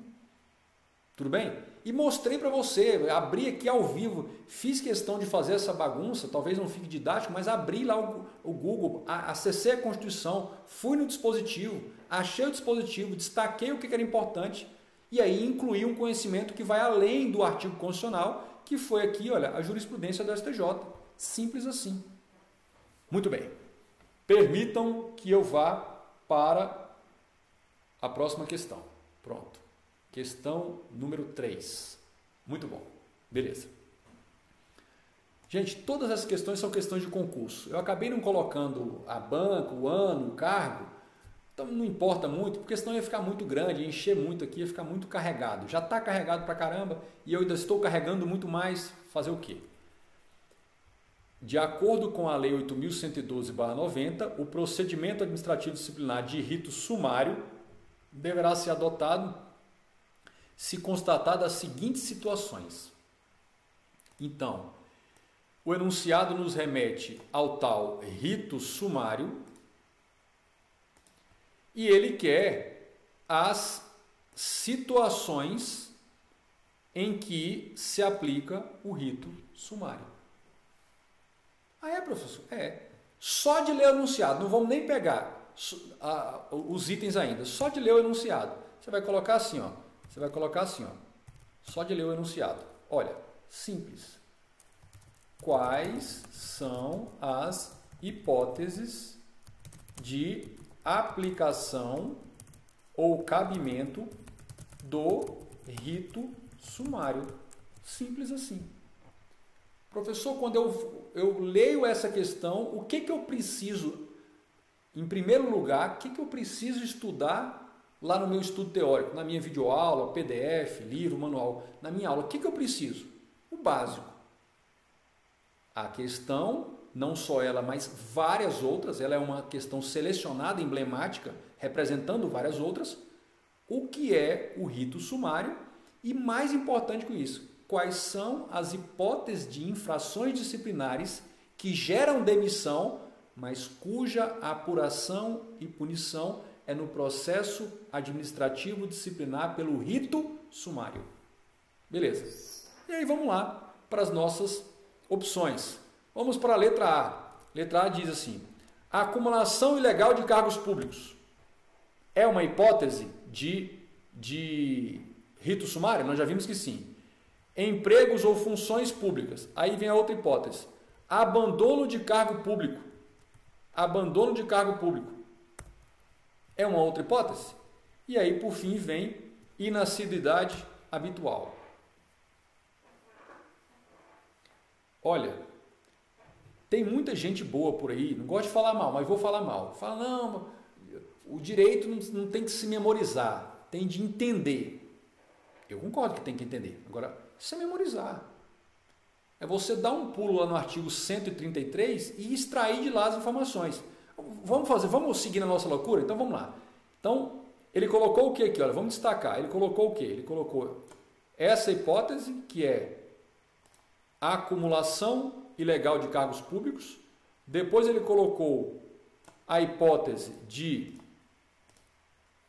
Tudo bem? E mostrei para você, abri aqui ao vivo, fiz questão de fazer essa bagunça, talvez não fique didático, mas abri lá o Google, acessei a Constituição, fui no dispositivo, achei o dispositivo, destaquei o que era importante e aí incluí um conhecimento que vai além do artigo constitucional, que foi aqui, olha, a jurisprudência do STJ. Simples assim. Muito bem. Permitam que eu vá para a próxima questão. Pronto. Questão número 3. Muito bom. Beleza. Gente, todas essas questões são questões de concurso. Eu acabei não colocando a banca, o ano, o cargo. Então não importa muito, porque senão ia ficar muito grande, ia encher muito aqui, ia ficar muito carregado. Já está carregado pra caramba e eu ainda estou carregando muito mais. Fazer o quê? De acordo com a Lei 8.112/90, o procedimento administrativo disciplinar de rito sumário deverá ser adotado se constatadas as seguintes situações. Então, o enunciado nos remete ao tal rito sumário e ele quer as situações em que se aplica o rito sumário. Ah, é, professor? É. Só de ler o enunciado, não vamos nem pegar os itens ainda, só de ler o enunciado. Você vai colocar assim, ó. Você vai colocar assim, ó. Só de ler o enunciado. Olha, simples. Quais são as hipóteses de aplicação ou cabimento do rito sumário? Simples assim. Professor, quando eu leio essa questão, o que eu preciso, em primeiro lugar, o que eu preciso estudar lá no meu estudo teórico, na minha videoaula, PDF, livro, manual, na minha aula, o que eu preciso? O básico. A questão, não só ela, mas várias outras, ela é uma questão selecionada, emblemática, representando várias outras. O que é o rito sumário? E mais importante que isso, quais são as hipóteses de infrações disciplinares que geram demissão, mas cuja apuração e punição é no processo administrativo disciplinar pelo rito sumário. Beleza. E aí vamos lá para as nossas opções. Vamos para a letra A. Letra A diz assim: a acumulação ilegal de cargos públicos é uma hipótese de rito sumário? Nós já vimos que sim. Empregos ou funções públicas. Aí vem a outra hipótese. Abandono de cargo público. Abandono de cargo público. É uma outra hipótese? E aí, por fim, vem inassiduidade habitual. Olha, tem muita gente boa por aí, não gosto de falar mal, mas vou falar mal. Fala, não, o direito não tem que se memorizar, tem de entender. Eu concordo que tem que entender. Agora, isso é memorizar. É você dar um pulo lá no artigo 133 e extrair de lá as informações. Vamos seguir na nossa loucura? Então vamos lá. Então, ele colocou o que aqui? Olha, vamos destacar. Ele colocou o que? Ele colocou essa hipótese, que é a acumulação ilegal de cargos públicos. Depois ele colocou a hipótese de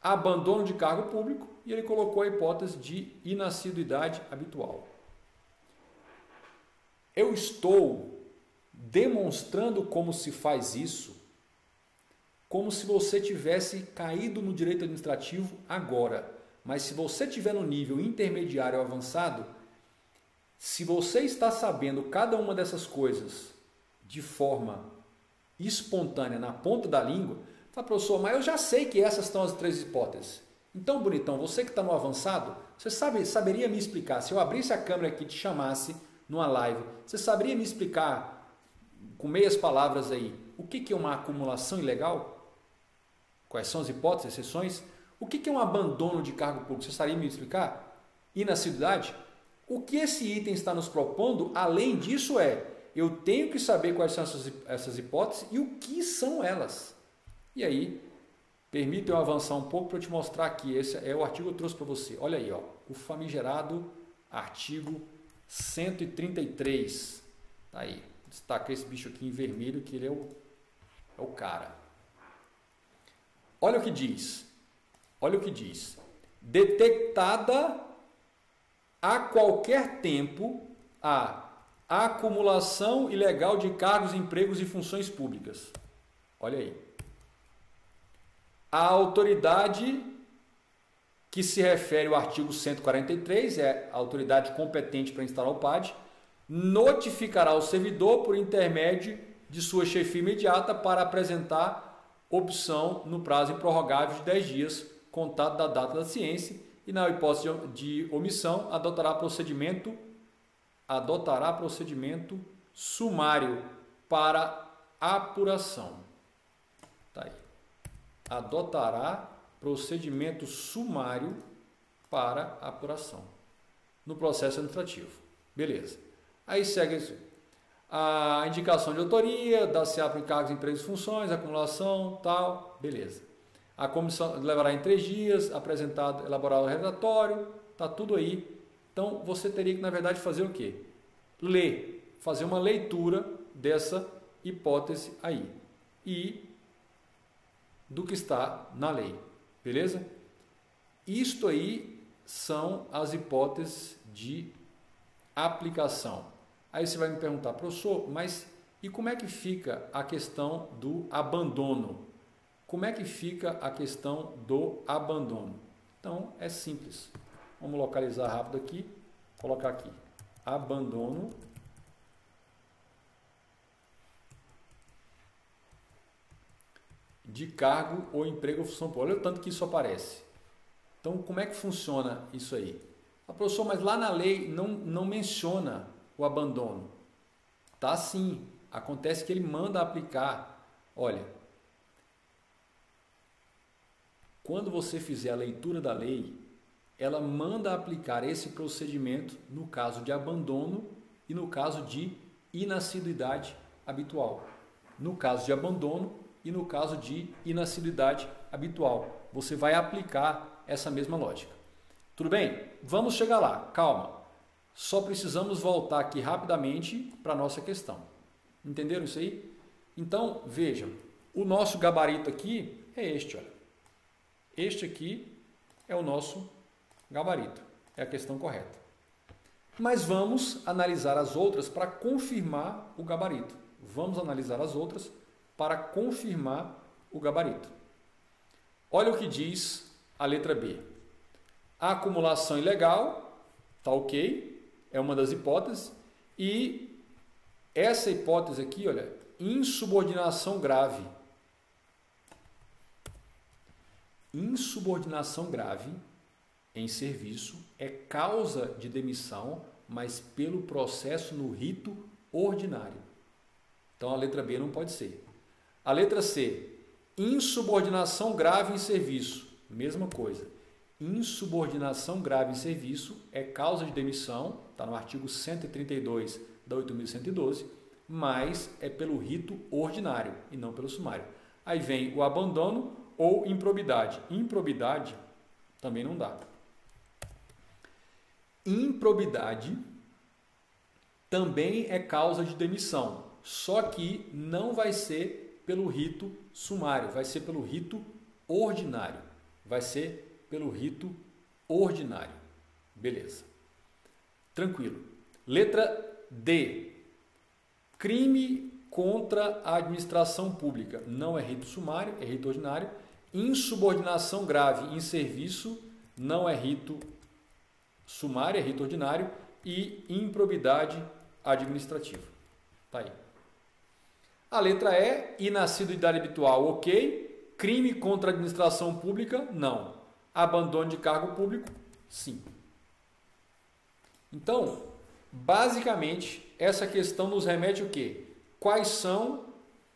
abandono de cargo público e ele colocou a hipótese de inassiduidade habitual. Eu estou demonstrando como se faz isso, como se você tivesse caído no direito administrativo agora. Mas se você estiver no nível intermediário ou avançado, se você está sabendo cada uma dessas coisas de forma espontânea, na ponta da língua, fala, professor, mas eu já sei que essas são as três hipóteses. Então, bonitão, você que está no avançado, você saberia me explicar, se eu abrisse a câmera aqui e te chamasse numa live, você saberia me explicar, com meias palavras aí, o que é uma acumulação ilegal? Quais são as hipóteses, exceções? O que é um abandono de cargo público? Você saberia me explicar? Inassiduidade? O que esse item está nos propondo, além disso, eu tenho que saber quais são essas hipóteses e o que são elas. E aí, permita eu avançar um pouco para eu te mostrar aqui. Esse é o artigo que eu trouxe para você. Olha aí, ó, o famigerado artigo 133. Tá aí. Destaca esse bicho aqui em vermelho, que ele é o cara. Olha o que diz. Olha o que diz. Detectada a qualquer tempo a acumulação ilegal de cargos, empregos e funções públicas. Olha aí. A autoridade que se refere ao artigo 143, é a autoridade competente para instalar o PAD, notificará o servidor por intermédio de sua chefia imediata para apresentar opção no prazo improrrogável de 10 dias, contado da data da ciência, e na hipótese de omissão, adotará procedimento sumário para apuração. Tá aí. Adotará procedimento sumário para apuração no processo administrativo. Beleza. Aí segue isso. A indicação de autoria, dar-se-á para encargos, empregos e funções, acumulação, tal, beleza. A comissão levará em 3 dias, apresentado, elaborado o relatório, tá tudo aí. Então, você teria que, na verdade, fazer o quê? Ler, fazer uma leitura dessa hipótese aí e do que está na lei, beleza? Isto aí são as hipóteses de aplicação. Aí você vai me perguntar, professor, mas e como é que fica a questão do abandono? Como é que fica a questão do abandono? Então, é simples. Vamos localizar rápido aqui, colocar aqui, abandono de cargo ou emprego ou função pública. Olha o tanto que isso aparece. Então, como é que funciona isso aí? Ah, professor, mas lá na lei não menciona o abandono. Tá sim. Acontece que ele manda aplicar. Olha, quando você fizer a leitura da lei, ela manda aplicar esse procedimento no caso de abandono e no caso de inassiduidade habitual. No caso de abandono e no caso de inassiduidade habitual. Você vai aplicar essa mesma lógica. Tudo bem? Vamos chegar lá. Calma. Só precisamos voltar aqui rapidamente para a nossa questão. Entenderam isso aí? Então, vejam. O nosso gabarito aqui é este, olha. Este aqui é o nosso gabarito. É a questão correta. Mas vamos analisar as outras para confirmar o gabarito. Vamos analisar as outras para confirmar o gabarito. Olha o que diz a letra B. A acumulação ilegal, tá ok, é uma das hipóteses. E essa hipótese aqui, olha, insubordinação grave. Insubordinação grave em serviço é causa de demissão, mas pelo processo no rito ordinário. Então a letra B não pode ser. A letra C, insubordinação grave em serviço, mesma coisa. Insubordinação grave em serviço é causa de demissão, está no artigo 132 da 8.112, mas é pelo rito ordinário e não pelo sumário. Aí vem o abandono ou improbidade. Improbidade também não dá. Improbidade também é causa de demissão, só que não vai ser pelo rito sumário, vai ser pelo rito ordinário. Vai ser pelo rito ordinário. Beleza. Tranquilo. Letra D. Crime contra a administração pública. Não é rito sumário, é rito ordinário. Insubordinação grave em serviço não é rito sumário, é rito ordinário. E improbidade administrativa. Tá aí. A letra E, inascido de idade habitual, ok. Crime contra a administração pública, não. Abandono de cargo público, sim. Então, basicamente, essa questão nos remete o quê? Quais são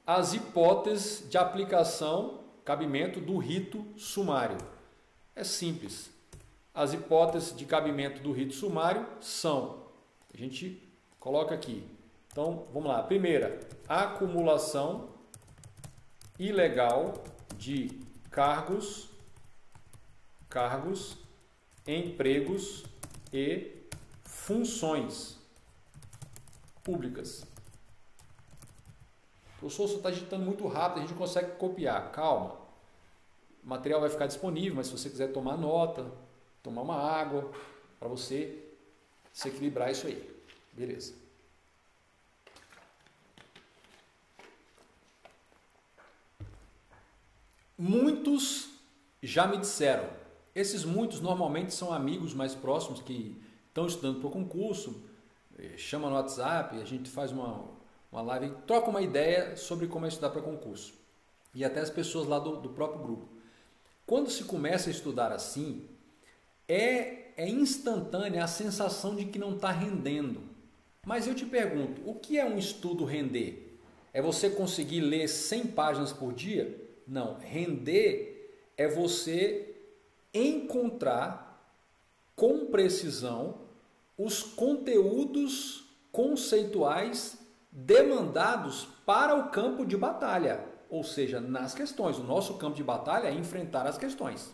as hipóteses de aplicação, cabimento do rito sumário? É simples. As hipóteses de cabimento do rito sumário são, a gente coloca aqui. Então, vamos lá. Primeira, acumulação ilegal de cargos, empregos e funções públicas. O professor só está digitando muito rápido, a gente não consegue copiar. Calma. O material vai ficar disponível, mas se você quiser tomar nota, tomar uma água, para você se equilibrar isso aí. Beleza. Muitos já me disseram, esses muitos normalmente são amigos mais próximos que estão estudando para o concurso, chama no WhatsApp, a gente faz uma live, troca uma ideia sobre como é estudar para concurso. E até as pessoas lá do próprio grupo. Quando se começa a estudar assim, é instantânea a sensação de que não está rendendo. Mas eu te pergunto, o que é um estudo render? É você conseguir ler 100 páginas por dia? Não, render é você encontrar com precisão os conteúdos conceituais demandados para o campo de batalha, ou seja, nas questões. O nosso campo de batalha é enfrentar as questões,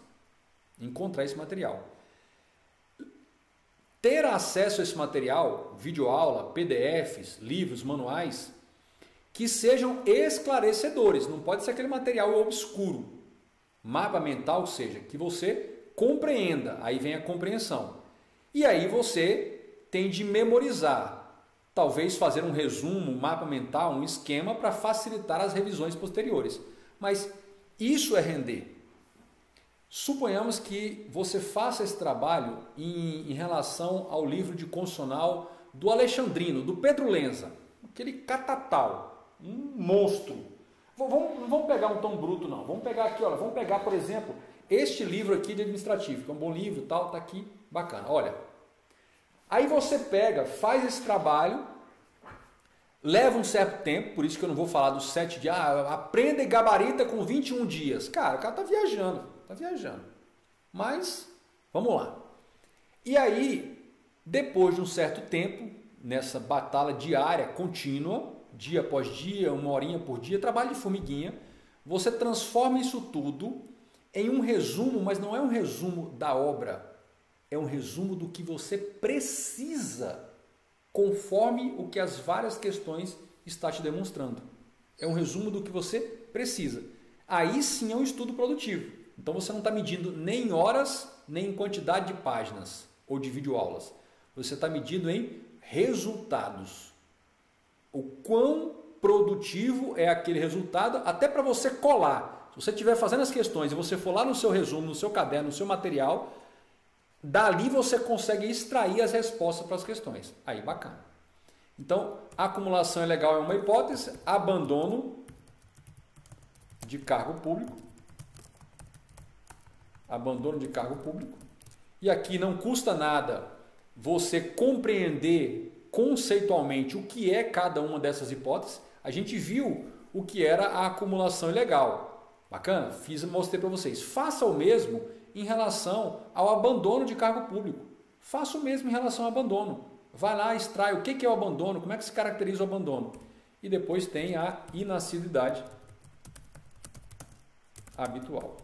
encontrar esse material. Ter acesso a esse material, videoaula, PDFs, livros, manuais, que sejam esclarecedores, não pode ser aquele material obscuro. Mapa mental, ou seja, que você compreenda, aí vem a compreensão. E aí você tem de memorizar, talvez fazer um resumo, um mapa mental, um esquema para facilitar as revisões posteriores. Mas isso é render. Suponhamos que você faça esse trabalho em relação ao livro de constitucional do Alexandrino, do Pedro Lenza, aquele catatal. Um monstro. Não vamos pegar um tão bruto, não. Vamos pegar aqui, olha, vamos pegar, por exemplo, este livro aqui de administrativo, que é um bom livro, tal, tá aqui, bacana. Olha, aí você pega, faz esse trabalho, leva um certo tempo, por isso que eu não vou falar dos 7 dias, aprenda e gabarita com 21 dias. Cara, o cara tá viajando. Mas, vamos lá. E aí, depois de um certo tempo, nessa batalha diária, contínua, dia após dia, 1 horinha por dia, trabalho de formiguinha, você transforma isso tudo em um resumo, mas não é um resumo da obra, é um resumo do que você precisa, conforme o que as várias questões estão te demonstrando. É um resumo do que você precisa. Aí sim é um estudo produtivo. Então você não está medindo nem em horas, nem em quantidade de páginas ou de videoaulas. Você está medindo em resultados. O quão produtivo é aquele resultado, até para você colar. Se você estiver fazendo as questões e você for lá no seu resumo, no seu caderno, no seu material, dali você consegue extrair as respostas para as questões. Aí, bacana. Então, acumulação ilegal é uma hipótese, abandono de cargo público. Abandono de cargo público. E aqui não custa nada você compreender conceitualmente o que é cada uma dessas hipóteses. A gente viu o que era a acumulação ilegal. Bacana? Mostrei para vocês. Faça o mesmo em relação ao abandono de cargo público. Faça o mesmo em relação ao abandono. Vai lá, extrai o que é o abandono, como é que se caracteriza o abandono. E depois tem a inassiduidade habitual.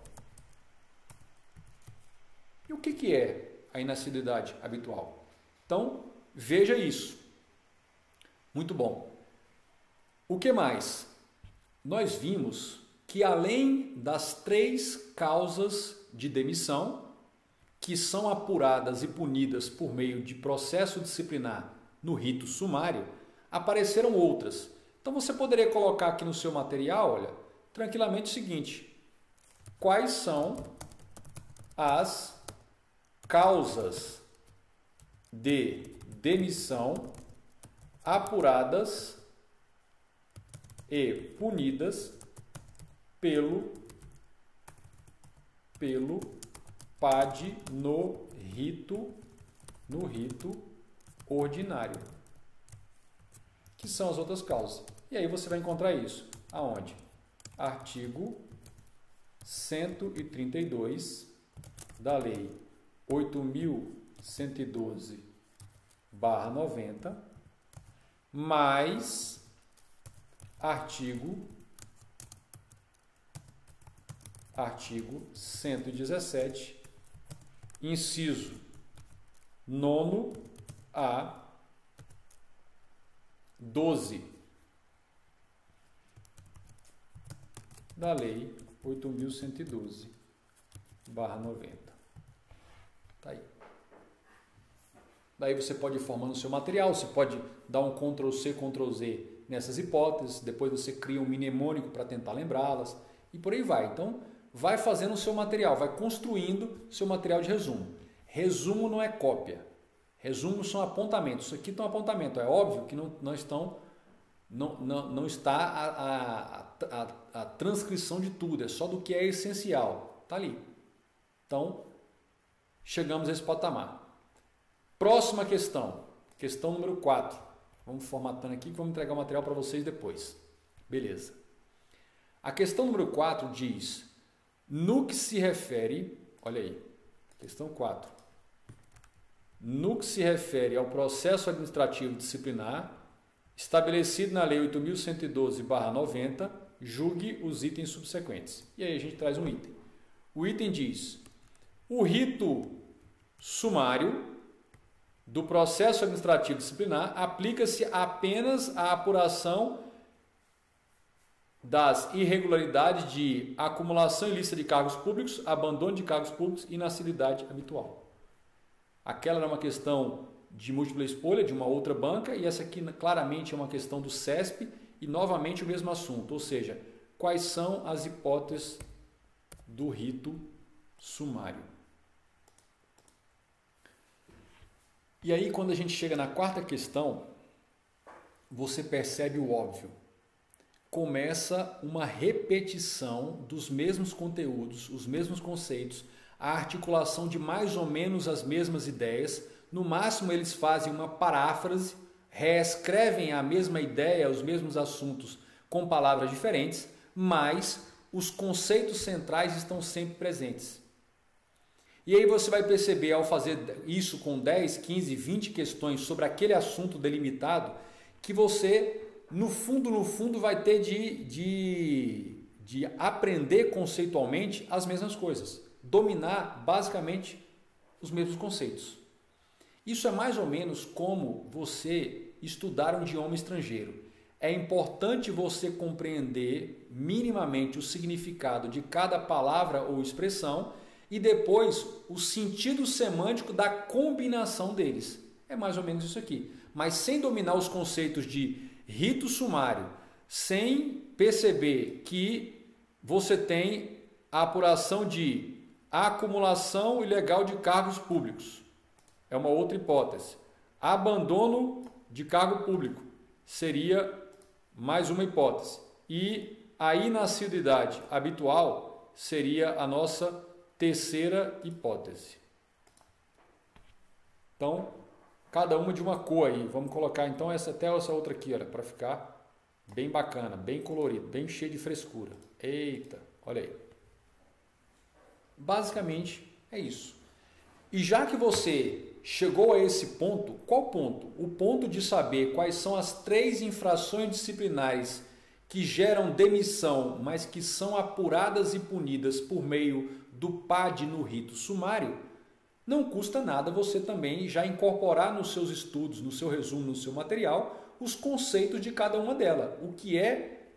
E o que é a inassiduidade habitual? Então, veja isso. Muito bom. O que mais? Nós vimos que além das 3 causas de demissão, que são apuradas e punidas por meio de processo disciplinar no rito sumário, apareceram outras. Então você poderia colocar aqui no seu material, olha, tranquilamente o seguinte: quais são as causas de demissão apuradas e punidas pelo PAD no rito ordinário. Que são as outras causas. E aí você vai encontrar isso. Aonde? Artigo 132 da Lei 8.112/90, mais artigo 117, inciso 9 a 12 da Lei 8.112/90. Tá aí. Daí você pode ir formando o seu material, você pode dar um Ctrl+C, Ctrl+Z nessas hipóteses, depois você cria um mnemônico para tentar lembrá-las e por aí vai. Então, vai fazendo o seu material, vai construindo seu material de resumo. Resumo não é cópia. Resumos são apontamentos. Isso aqui é um apontamento. É óbvio que não está a transcrição de tudo, é só do que é essencial. Está ali. Então, chegamos a esse patamar. Próxima questão. Questão número 4. Vamos formatando aqui que vamos entregar o material para vocês depois. Beleza. A questão número 4 diz: no que se refere, olha aí, questão 4. No que se refere ao processo administrativo disciplinar, estabelecido na Lei 8.112/90, julgue os itens subsequentes. E aí a gente traz um item. O item diz: o rito sumário do processo administrativo disciplinar aplica-se apenas à apuração das irregularidades de acumulação ilícita de cargos públicos, abandono de cargos públicos e inassiduidade habitual. Aquela era uma questão de múltipla escolha de uma outra banca e essa aqui claramente é uma questão do CESP e novamente o mesmo assunto, ou seja, quais são as hipóteses do rito sumário. E aí quando a gente chega na 4ª questão, você percebe o óbvio. Começa uma repetição dos mesmos conteúdos, os mesmos conceitos, a articulação de mais ou menos as mesmas ideias. No máximo eles fazem uma paráfrase, reescrevem a mesma ideia, os mesmos assuntos com palavras diferentes, mas os conceitos centrais estão sempre presentes. E aí você vai perceber, ao fazer isso com 10, 15, 20 questões sobre aquele assunto delimitado, que você, no fundo, vai ter de aprender conceitualmente as mesmas coisas. Dominar, basicamente, os mesmos conceitos. Isso é mais ou menos como você estudar um idioma estrangeiro. É importante você compreender minimamente o significado de cada palavra ou expressão e depois o sentido semântico da combinação deles. É mais ou menos isso aqui. Mas sem dominar os conceitos de rito sumário, sem perceber que você tem a apuração de acumulação ilegal de cargos públicos. É uma outra hipótese. Abandono de cargo público seria mais uma hipótese. E a inassiduidade habitual seria a nossa terceira hipótese. Então, cada uma de uma cor aí. Vamos colocar então essa outra aqui, olha, para ficar bem bacana, bem colorido, bem cheio de frescura. Eita, olha aí. Basicamente é isso. E já que você chegou a esse ponto, qual ponto? O ponto de saber quais são as 3 infrações disciplinares que geram demissão, mas que são apuradas e punidas por meio do PAD no rito sumário, não custa nada você também já incorporar nos seus estudos, no seu resumo, no seu material, os conceitos de cada uma delas. O que é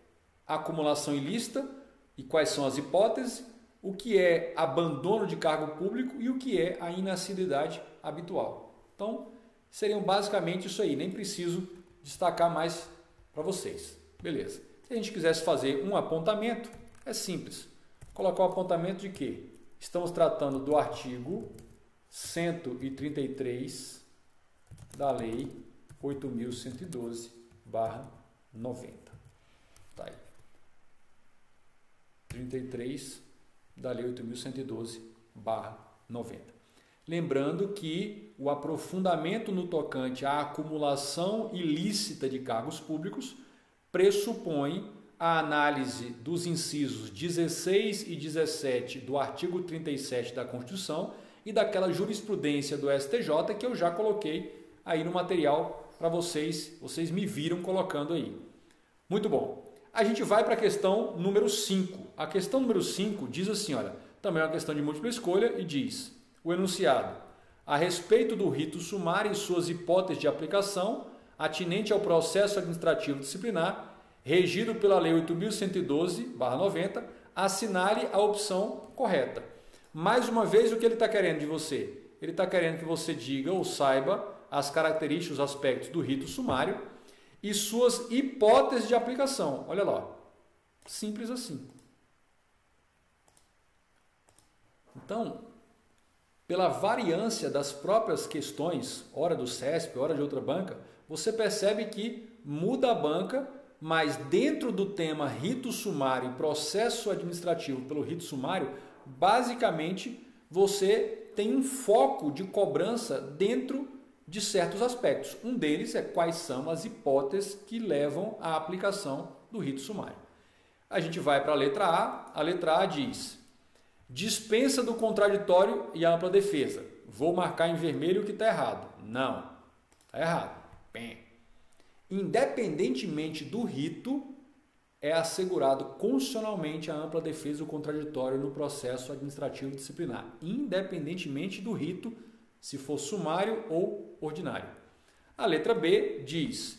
acumulação ilícita e quais são as hipóteses, o que é abandono de cargo público e o que é a inassiduidade habitual. Então, seriam basicamente isso aí. Nem preciso destacar mais para vocês. Beleza. Se a gente quisesse fazer um apontamento, é simples. Colocar o apontamento de quê? Estamos tratando do artigo 133 da Lei 8.112/90. Tá aí. 33 da Lei 8.112/90. Lembrando que o aprofundamento no tocante à acumulação ilícita de cargos públicos pressupõe a análise dos incisos 16 e 17 do artigo 37 da Constituição e daquela jurisprudência do STJ que eu já coloquei aí no material para vocês me viram colocando aí. Muito bom. A gente vai para a questão número 5. A questão número 5 diz assim, olha, também é uma questão de múltipla escolha e diz o enunciado: a respeito do rito sumário e suas hipóteses de aplicação, atinente ao processo administrativo disciplinar, regido pela Lei 8.112/90, assinale a opção correta. Mais uma vez, o que ele está querendo de você? Ele está querendo que você diga ou saiba as características, os aspectos do rito sumário e suas hipóteses de aplicação. Olha lá, simples assim. Então, pela variância das próprias questões, hora do CESP, hora de outra banca, você percebe que muda a banca, mas dentro do tema rito sumário e processo administrativo pelo rito sumário, basicamente você tem um foco de cobrança dentro de certos aspectos. Um deles é quais são as hipóteses que levam à aplicação do rito sumário. A gente vai para a letra A. A letra A diz: dispensa do contraditório e ampla defesa. Vou marcar em vermelho o que está errado. Não, está errado. Bem. Independentemente do rito, é assegurado constitucionalmente a ampla defesa do contraditório no processo administrativo disciplinar. Independentemente do rito, se for sumário ou ordinário. A letra B diz: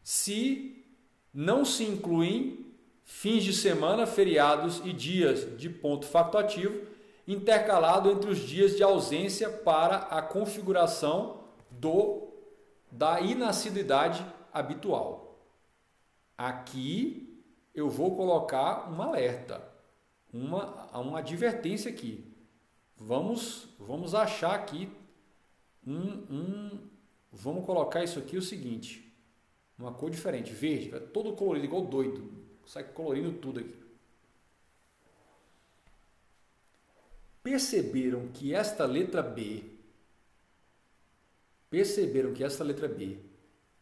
se não se incluem fins de semana, feriados e dias de ponto facultativo, intercalado entre os dias de ausência para a configuração da inassiduidade habitual. Aqui eu vou colocar um alerta, uma advertência aqui. Vamos achar aqui vamos colocar isso aqui o seguinte, uma cor diferente, verde, todo colorido, igual doido, sai colorindo tudo aqui. Perceberam que esta letra B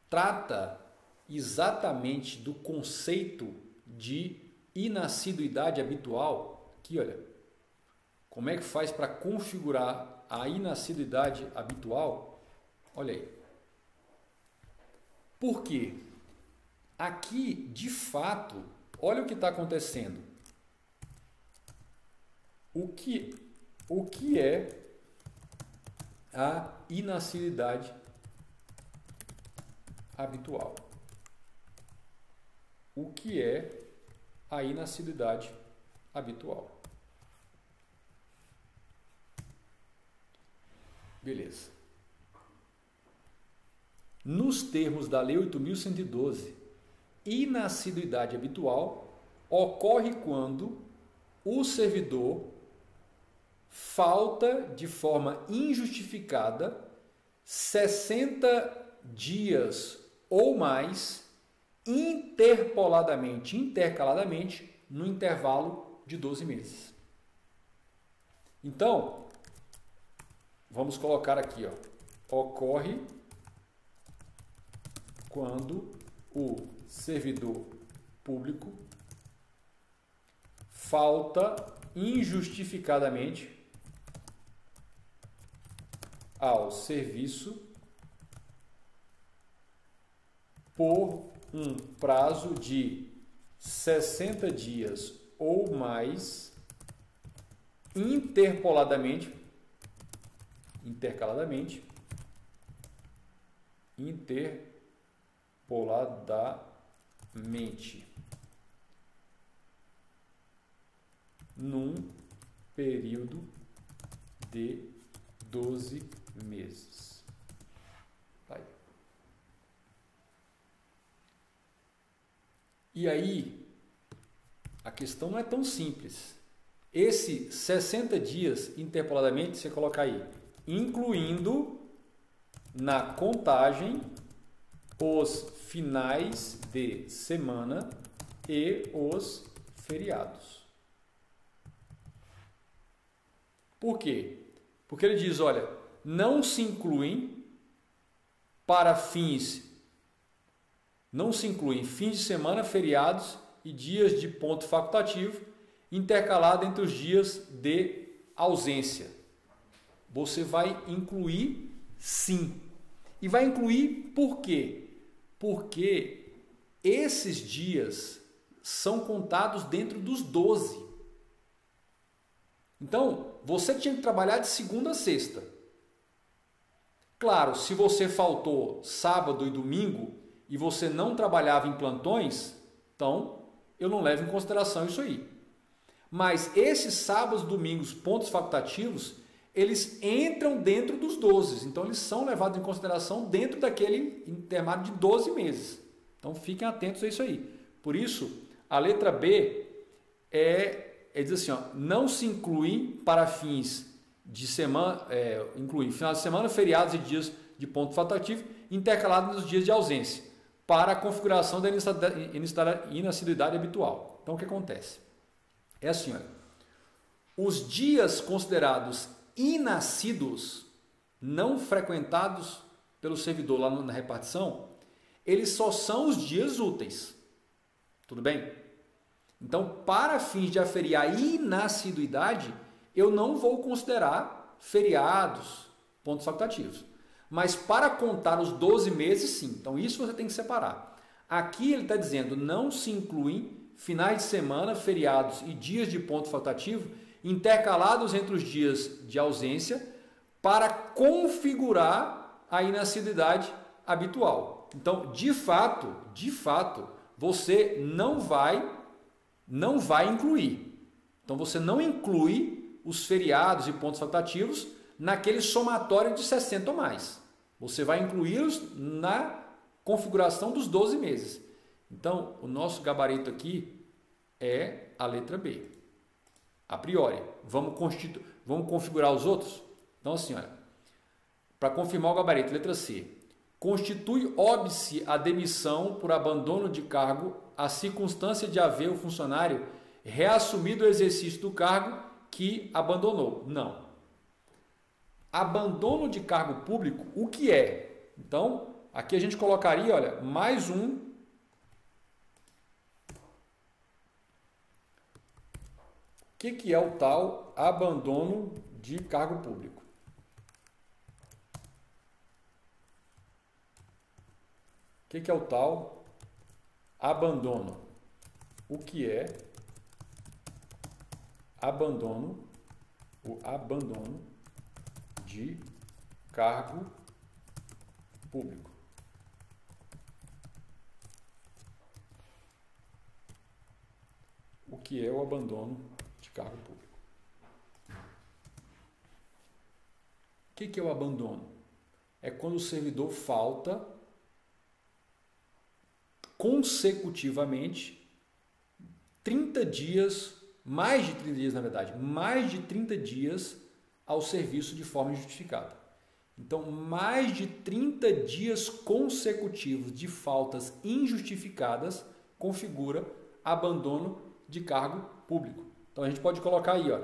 trata exatamente do conceito de inassiduidade habitual? Aqui, olha, como é que faz para configurar a inassiduidade habitual? Olha aí. Por quê? Aqui, de fato, olha o que está acontecendo. O que é a inassiduidade habitual? O que é a inassiduidade habitual? Beleza. nos termos da Lei 8.112, inassiduidade habitual ocorre quando o servidor falta de forma injustificada 60 dias ou mais intercaladamente no intervalo de 12 meses. Então, vamos colocar aqui, ó, ocorre quando o servidor público falta injustificadamente ao serviço por um prazo de 60 dias ou mais intercaladamente num período de 12 meses. Vai. E aí, a questão não é tão simples. Esse 60 dias interpoladamente, você coloca aí, incluindo na contagem os finais de semana e os feriados. Por quê? Porque ele diz, olha, não se incluem fins de semana, feriados e dias de ponto facultativo intercalado entre os dias de ausência. Você vai incluir sim. E vai incluir por quê? Porque esses dias são contados dentro dos 12. Então, você tinha que trabalhar de segunda a sexta. Claro, se você faltou sábado e domingo e você não trabalhava em plantões, então eu não levo em consideração isso aí. Mas esses sábados, domingos, pontos facultativos, eles entram dentro dos 12. Então, eles são levados em consideração dentro daquele intervalo de 12 meses. Então, fiquem atentos a isso aí. Por isso, a letra B diz assim, ó, não se incluem para fins de semana, incluem final de semana, feriados e dias de ponto facultativo, intercalados nos dias de ausência, para a configuração da inassiduidade habitual. Então, o que acontece? É assim, olha, os dias considerados inassíduos, não frequentados pelo servidor lá na repartição, eles só são os dias úteis. Tudo bem? Então, para fins de aferir a inassiduidade, eu não vou considerar feriados, pontos facultativos. Mas para contar os 12 meses, sim. Então, isso você tem que separar. Aqui ele está dizendo, não se incluem finais de semana, feriados e dias de ponto facultativo intercalados entre os dias de ausência para configurar a inassiduidade habitual. Então, de fato, você não vai incluir. Então, você não inclui os feriados e pontos facultativos naquele somatório de 60 ou mais. Você vai incluí-los na configuração dos 12 meses. Então, o nosso gabarito aqui é a letra B. A priori. Vamos configurar os outros? Então, assim, olha, para confirmar o gabarito, letra C. Constitui óbice a demissão por abandono de cargo a circunstância de haver o funcionário reassumido o exercício do cargo que abandonou. Não. Abandono de cargo público, o que é? Então, aqui a gente colocaria, olha, mais um. O que é o tal abandono de cargo público? O que é o tal abandono? O que é abandono? O abandono de cargo público. O que é o abandono de cargo público? O que é o abandono? É quando o servidor falta consecutivamente 30 dias, mais de 30 dias na verdade, mais de 30 dias ao serviço de forma injustificada. Então, mais de 30 dias consecutivos de faltas injustificadas configura abandono de cargo público. Então, a gente pode colocar aí, ó,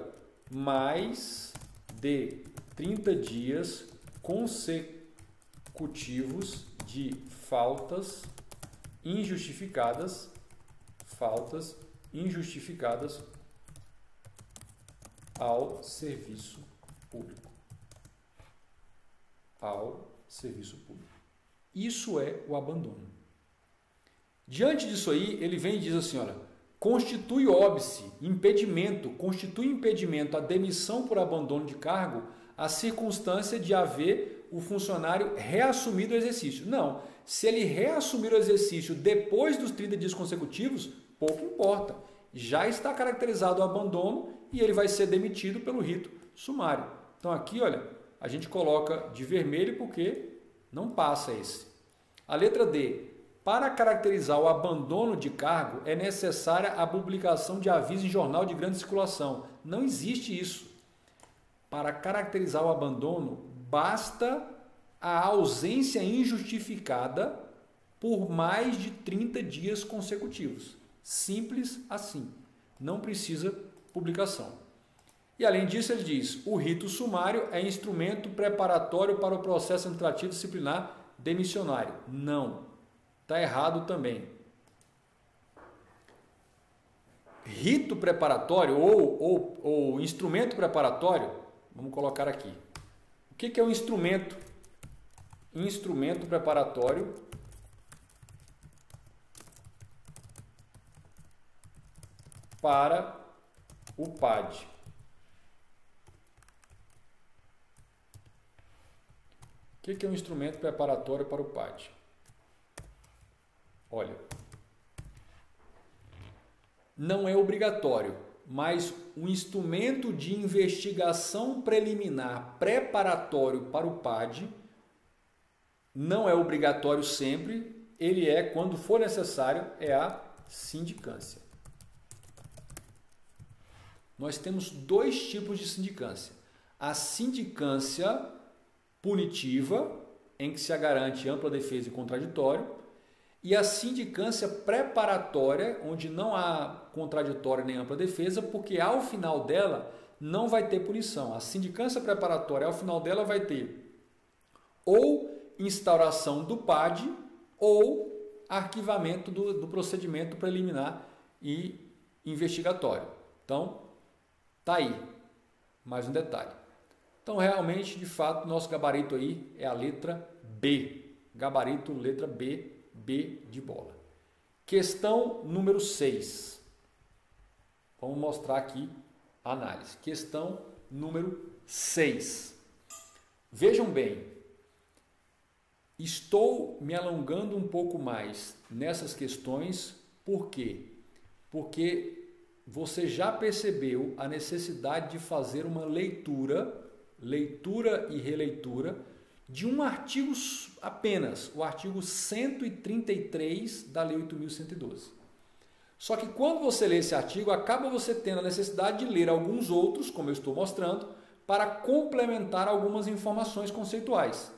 mais de 30 dias consecutivos de faltas injustificadas ao serviço público. Isso é o abandono. Diante disso aí, ele vem e diz assim, olha, constitui impedimento a demissão por abandono de cargo a circunstância de haver o funcionário reassumido o exercício. Não, se ele reassumir o exercício depois dos 30 dias consecutivos, pouco importa. Já está caracterizado o abandono e ele vai ser demitido pelo rito sumário. Então aqui, olha, a gente coloca de vermelho porque não passa esse. A letra D. Para caracterizar o abandono de cargo, é necessária a publicação de aviso em jornal de grande circulação. Não existe isso. Para caracterizar o abandono, basta a ausência injustificada por mais de 30 dias consecutivos. Simples assim. Não precisa publicação. E além disso, ele diz, o rito sumário é instrumento preparatório para o processo administrativo disciplinar demissionário. Não. Está errado também. Rito preparatório ou instrumento preparatório, vamos colocar aqui. O que é um instrumento? Instrumento preparatório para o PAD. O que é um instrumento preparatório para o PAD? Olha, não é obrigatório, mas o instrumento de investigação preliminar preparatório para o PAD não é obrigatório sempre, ele é, quando for necessário, é a sindicância. Nós temos dois tipos de sindicância. A sindicância punitiva, em que se garante ampla defesa e contraditório, e a sindicância preparatória, onde não há contraditório nem ampla defesa, porque ao final dela não vai ter punição. A sindicância preparatória, ao final dela, vai ter ou instauração do PAD ou arquivamento do procedimento preliminar e investigatório. Então, tá aí mais um detalhe. Então, realmente, de fato, nosso gabarito aí é a letra B. Gabarito, letra B. B de bola. Questão número 6. Vamos mostrar aqui a análise. Questão número 6. Vejam bem, estou me alongando um pouco mais nessas questões, por quê? Porque você já percebeu a necessidade de fazer uma leitura e releitura de um artigo apenas, o artigo 133 da Lei 8.112. Só que quando você lê esse artigo, acaba você tendo a necessidade de ler alguns outros, como eu estou mostrando, para complementar algumas informações conceituais.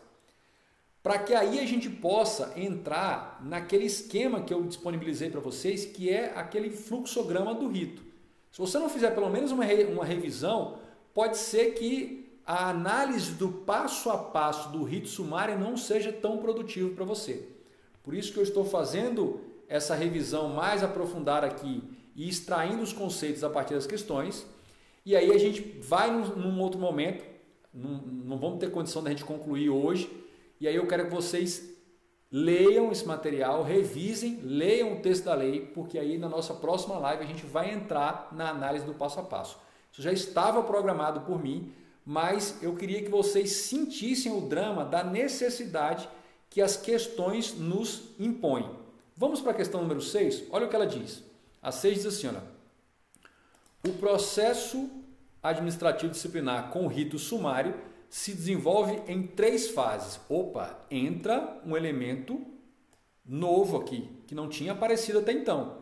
Para que aí a gente possa entrar naquele esquema que eu disponibilizei para vocês, que é aquele fluxograma do rito. Se você não fizer pelo menos uma revisão, pode ser que a análise do passo a passo do rito sumário não seja tão produtivo para você. Por isso que eu estou fazendo essa revisão mais aprofundada aqui e extraindo os conceitos a partir das questões. E aí a gente vai num outro momento, não vamos ter condição da gente concluir hoje, e aí eu quero que vocês leiam esse material, revisem, leiam o texto da lei, porque aí na nossa próxima live a gente vai entrar na análise do passo a passo. Isso já estava programado por mim, mas eu queria que vocês sentissem o drama da necessidade que as questões nos impõem. Vamos para a questão número 6? Olha o que ela diz. A 6 diz assim, olha, o processo administrativo disciplinar com rito sumário se desenvolve em 3 fases. Opa, entra um elemento novo aqui, que não tinha aparecido até então.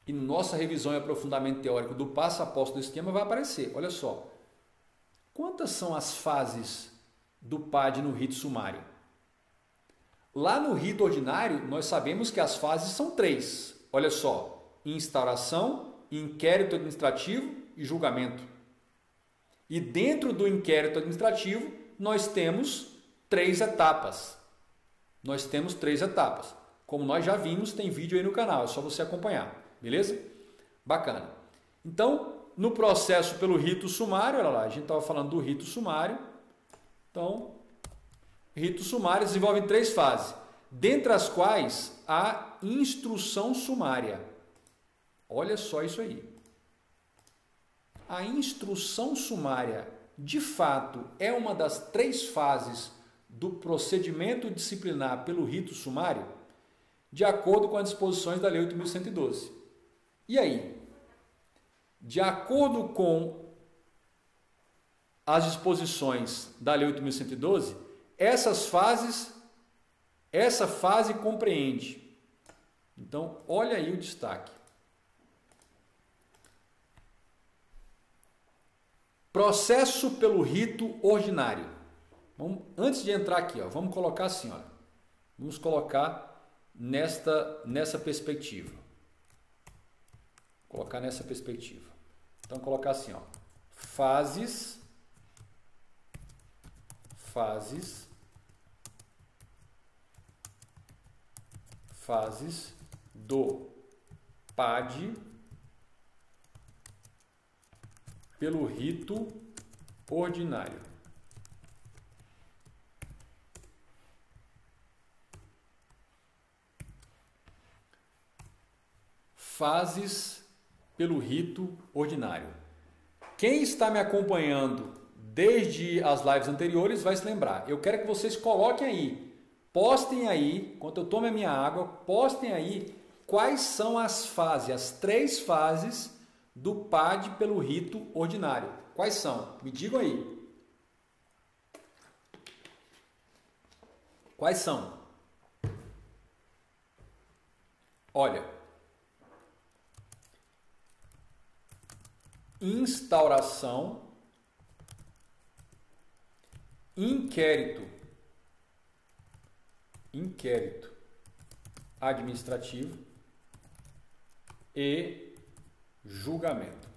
E nossa revisão e aprofundamento teórico do passo a passo do esquema vai aparecer. Olha só. Quantas são as fases do PAD no rito sumário? Lá no rito ordinário, nós sabemos que as fases são 3. Olha só. Instauração, inquérito administrativo e julgamento. E dentro do inquérito administrativo, nós temos 3 etapas. Como nós já vimos, tem vídeo aí no canal, é só você acompanhar. Beleza? Bacana. Então, no processo pelo rito sumário, olha lá, a gente estava falando do rito sumário. Então, rito sumário desenvolve 3 fases, dentre as quais a instrução sumária. Olha só isso aí. A instrução sumária, de fato, é uma das 3 fases do procedimento disciplinar pelo rito sumário, de acordo com as disposições da Lei 8.112. E aí? De acordo com as disposições da Lei 8.112, essa fase compreende. Então, olha aí o destaque. Processo pelo rito ordinário. Antes de entrar aqui, vamos colocar assim. Vamos colocar nessa perspectiva. Então, colocar assim. Fases do PAD pelo rito ordinário. Fases pelo rito ordinário. Quem está me acompanhando desde as lives anteriores vai se lembrar. Eu quero que vocês coloquem aí, postem aí, enquanto eu tomo a minha água, postem aí quais são as fases, as 3 fases do PAD pelo rito ordinário. Quais são? Me digam aí. Quais são? Olha. Instauração, inquérito administrativo e julgamento.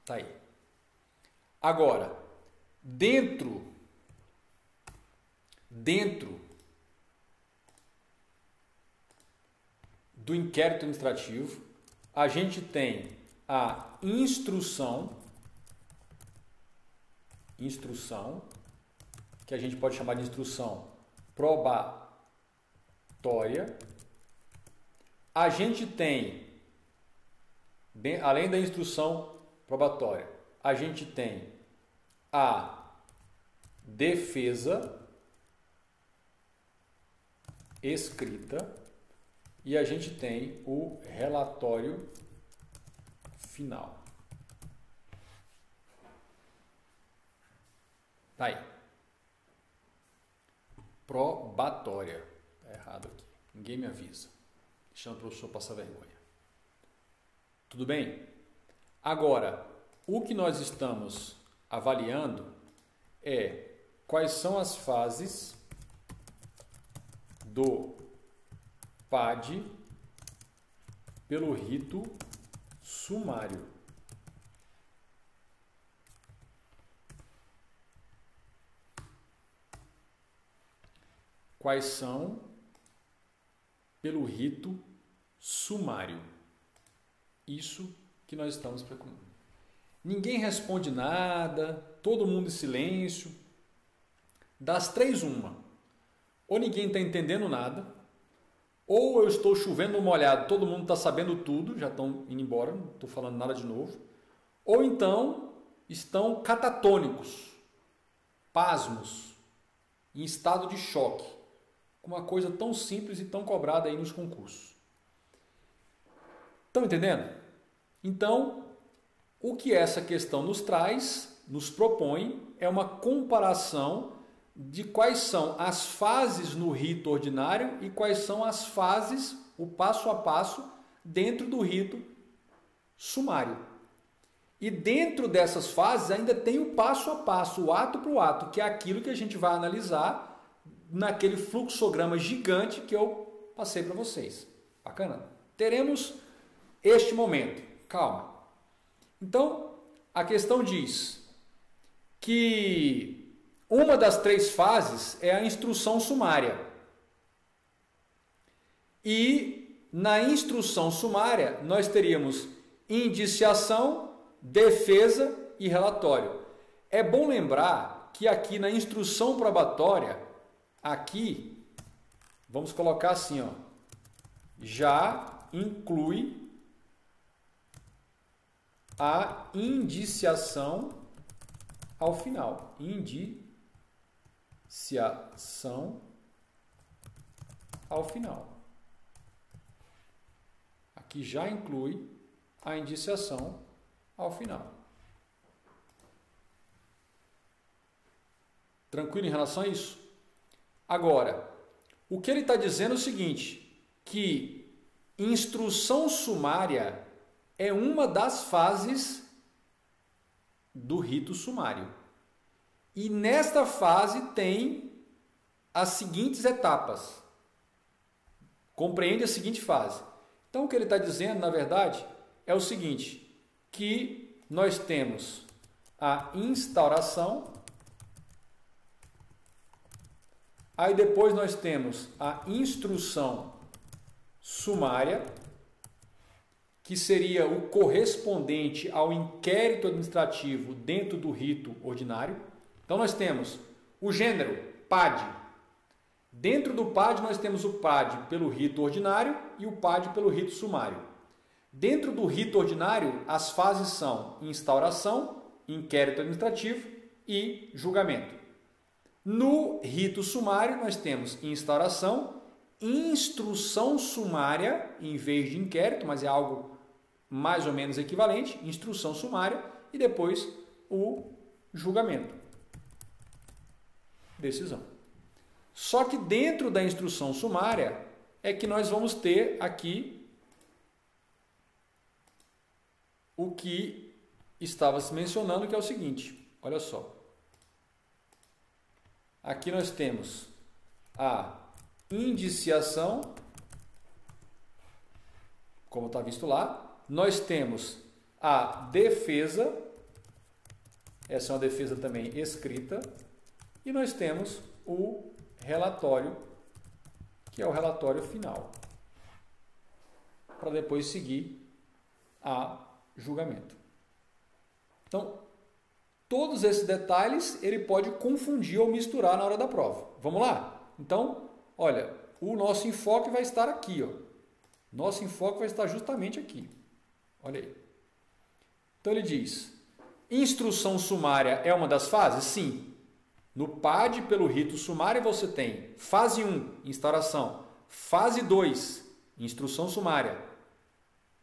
Tá aí. Agora, dentro do inquérito administrativo, a gente tem a instrução, que a gente pode chamar de instrução probatória. A gente tem, além da instrução probatória, a gente tem a defesa escrita e a gente tem o relatório final. Tá aí. Probatória. Tá errado aqui. Ninguém me avisa. Deixando o professor passar vergonha. Tudo bem? Agora, o que nós estamos avaliando é quais são as fases do PAD pelo rito sumário. Quais são pelo rito sumário? Isso que nós estamos procurando. Ninguém responde nada, todo mundo em silêncio. Das 3, uma. Ou ninguém está entendendo nada, ou eu estou chovendo no molhado, todo mundo está sabendo tudo, já estão indo embora, não estou falando nada de novo. Ou então estão catatônicos, pasmos, em estado de choque, com uma coisa tão simples e tão cobrada aí nos concursos. Estão entendendo? Então, o que essa questão nos traz nos propõe é uma comparação de quais são as fases no rito ordinário e quais são as fases, o passo a passo, dentro do rito sumário. E dentro dessas fases ainda tem o passo a passo, o ato para o ato, que é aquilo que a gente vai analisar naquele fluxograma gigante que eu passei para vocês. Bacana? Teremos este momento. Calma. Então, a questão diz que uma das 3 fases é a instrução sumária. E na instrução sumária nós teríamos indiciação, defesa e relatório. É bom lembrar que aqui na instrução probatória, aqui, vamos colocar assim, ó, já inclui a indiciação ao final. Indiciação ao final. Aqui já inclui a indiciação ao final. Tranquilo em relação a isso? Agora, o que ele está dizendo é o seguinte, que instrução sumária é uma das fases do rito sumário. E nesta fase tem as seguintes etapas. Compreende a seguinte fase. Então, o que ele está dizendo, na verdade, é o seguinte, que nós temos a instauração, aí depois nós temos a instrução sumária, que seria o correspondente ao inquérito administrativo dentro do rito ordinário. Então, nós temos o gênero PAD. Dentro do PAD, nós temos o PAD pelo rito ordinário e o PAD pelo rito sumário. Dentro do rito ordinário, as fases são instauração, inquérito administrativo e julgamento. No rito sumário, nós temos instauração, instrução sumária, em vez de inquérito, mas é algo mais ou menos equivalente, instrução sumária, e depois o julgamento. Decisão. Só que dentro da instrução sumária é que nós vamos ter aqui o que estava se mencionando, que é o seguinte, olha só. Aqui nós temos a indiciação, como está visto lá. Nós temos a defesa, essa é uma defesa também escrita, e nós temos o relatório, que é o relatório final, para depois seguir a julgamento. Então, todos esses detalhes ele pode confundir ou misturar na hora da prova. Vamos lá? Então, olha, o nosso enfoque vai estar aqui, ó. Nosso enfoque vai estar justamente aqui. Olha aí. Então ele diz, instrução sumária é uma das fases? Sim. No PAD, pelo rito sumário, você tem fase 1, instauração. Fase 2, instrução sumária.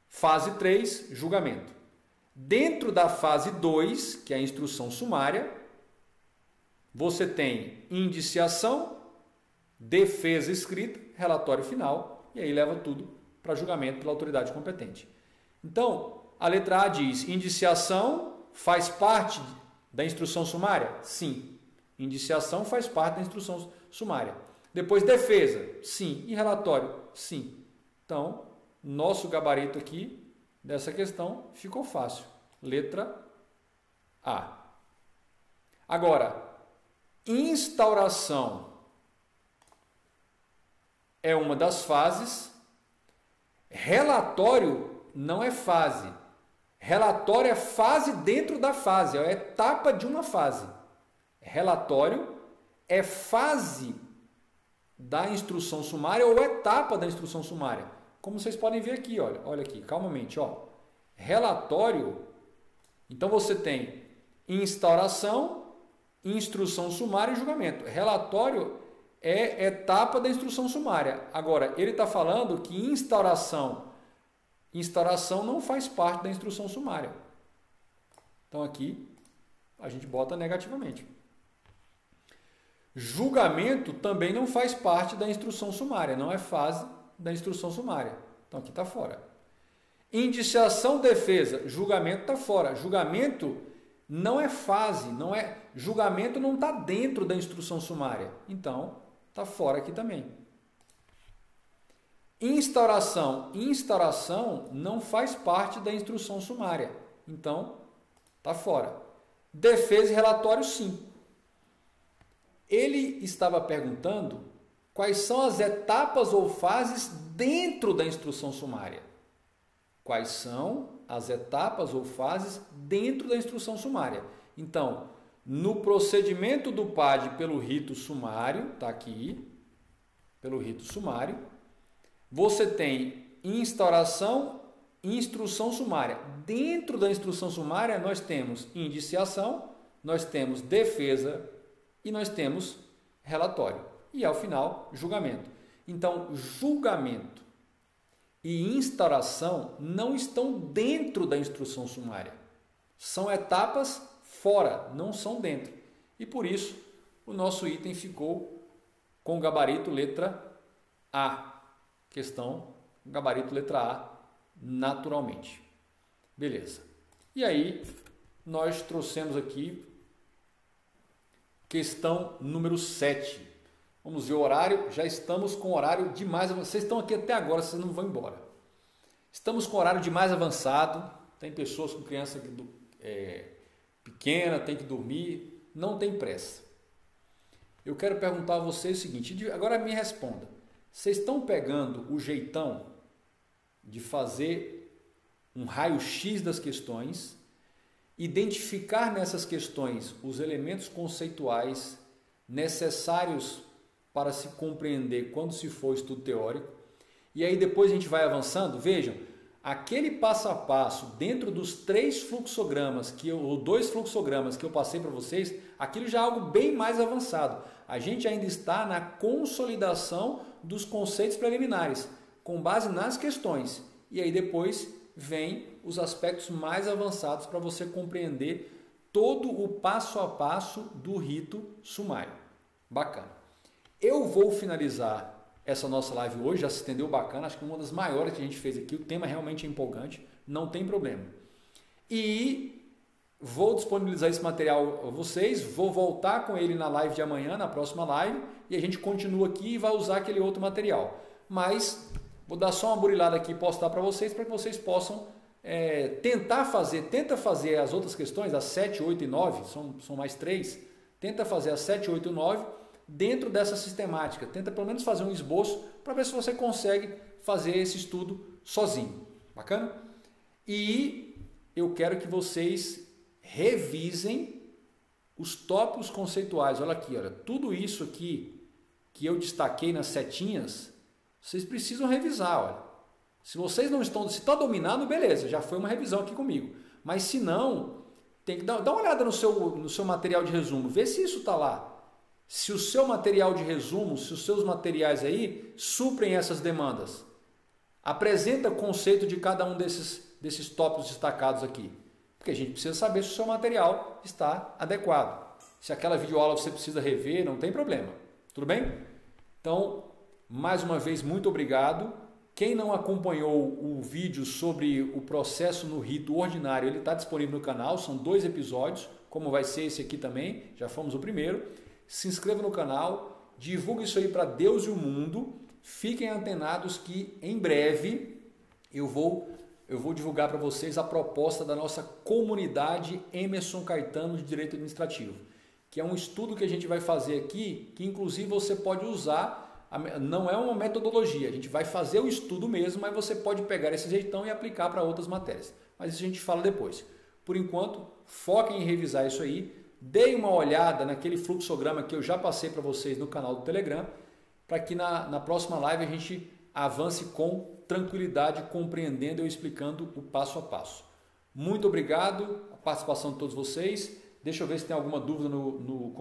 Fase 3, julgamento. Dentro da fase 2, que é a instrução sumária, você tem indiciação, defesa escrita, relatório final, e aí leva tudo para julgamento pela autoridade competente. Então, a letra A diz, indiciação faz parte da instrução sumária? Sim. Indiciação faz parte da instrução sumária. Depois, defesa? Sim. E relatório? Sim. Então, nosso gabarito aqui dessa questão ficou fácil. Letra A. Agora, instauração é uma das fases. Relatório não é fase. Relatório é fase dentro da fase, é a etapa de uma fase. Relatório é fase da instrução sumária ou etapa da instrução sumária. Como vocês podem ver aqui, olha aqui, calmamente, ó. Relatório, então você tem instauração, instrução sumária e julgamento. Relatório é etapa da instrução sumária. Agora, ele está falando que instauração não faz parte da instrução sumária. Então aqui, a gente bota negativamente. Julgamento também não faz parte da instrução sumária, não é fase da instrução sumária. Então aqui está fora. Indiciação, defesa, julgamento está fora. Julgamento não é fase, não é. Julgamento não está dentro da instrução sumária. Então está fora aqui também. Instauração. Instauração não faz parte da instrução sumária. Então está fora. Defesa e relatório, sim. Ele estava perguntando quais são as etapas ou fases dentro da instrução sumária. Quais são as etapas ou fases dentro da instrução sumária. Então, no procedimento do PAD pelo rito sumário, está aqui, pelo rito sumário, você tem instauração e instrução sumária. Dentro da instrução sumária, nós temos indiciação, nós temos defesa e nós temos relatório. E, ao final, julgamento. Então, julgamento e instauração não estão dentro da instrução sumária. São etapas fora, não são dentro. E, por isso, o nosso item ficou com gabarito letra A. Questão, gabarito letra A, naturalmente. Beleza. E aí, nós trouxemos aqui questão número 7. Vamos ver o horário. Já estamos com horário demais avançado. Vocês estão aqui até agora, vocês não vão embora. Estamos com horário demais avançado. Tem pessoas com criança pequena, tem que dormir. Não tem pressa. Eu quero perguntar a vocês o seguinte. Agora me responda. Vocês estão pegando o jeitão de fazer um raio-x das questões, identificar nessas questões os elementos conceituais necessários para se compreender quando se for estudo teórico, e aí depois a gente vai avançando. Vejam, aquele passo a passo dentro dos 3 fluxogramas, ou 2 fluxogramas que eu passei para vocês, aquilo já é algo bem mais avançado. A gente ainda está na consolidação dos conceitos preliminares, com base nas questões, e aí depois vem os aspectos mais avançados para você compreender todo o passo a passo do rito sumário. Bacana. Eu vou finalizar essa nossa live hoje, já se estendeu bacana, acho que uma das maiores que a gente fez aqui, o tema realmente é empolgante, não tem problema. E vou disponibilizar esse material a vocês, vou voltar com ele na live de amanhã, na próxima live, e a gente continua aqui e vai usar aquele outro material. Mas vou dar só uma burilada aqui e postar para vocês vocês possam tenta fazer as outras questões, as 7, 8 e 9, são mais 3, tenta fazer as 7, 8 e 9 dentro dessa sistemática, tenta pelo menos fazer um esboço para ver se você consegue fazer esse estudo sozinho, bacana? E eu quero que vocês revisem os tópicos conceituais, olha aqui, olha, tudo isso aqui que eu destaquei nas setinhas, vocês precisam revisar, olha. Se vocês não estão, se está dominado, beleza, já foi uma revisão aqui comigo. Mas se não, tem que dar uma olhada no seu material de resumo, vê se isso está lá. Se o seu material de resumo, se os seus materiais aí suprem essas demandas. Apresenta o conceito de cada um desses tópicos destacados aqui. Porque a gente precisa saber se o seu material está adequado. Se aquela videoaula você precisa rever, não tem problema. Tudo bem? Então, mais uma vez, muito obrigado. Quem não acompanhou o vídeo sobre o processo no rito ordinário, ele está disponível no canal, são 2 episódios, como vai ser esse aqui também, já fomos o primeiro. Se inscreva no canal, divulgue isso aí para Deus e o mundo, fiquem antenados que em breve eu vou divulgar para vocês a proposta da nossa comunidade Emerson Caetano de Direito Administrativo, que é um estudo que a gente vai fazer aqui, que inclusive você pode usar. Não é uma metodologia, a gente vai fazer o estudo mesmo, mas você pode pegar esse jeitão e aplicar para outras matérias. Mas isso a gente fala depois. Por enquanto, foquem em revisar isso aí, deem uma olhada naquele fluxograma que eu já passei para vocês no canal do Telegram, para que na próxima live a gente avance com tranquilidade, compreendendo e explicando o passo a passo. Muito obrigado, a participação de todos vocês. Deixa eu ver se tem alguma dúvida no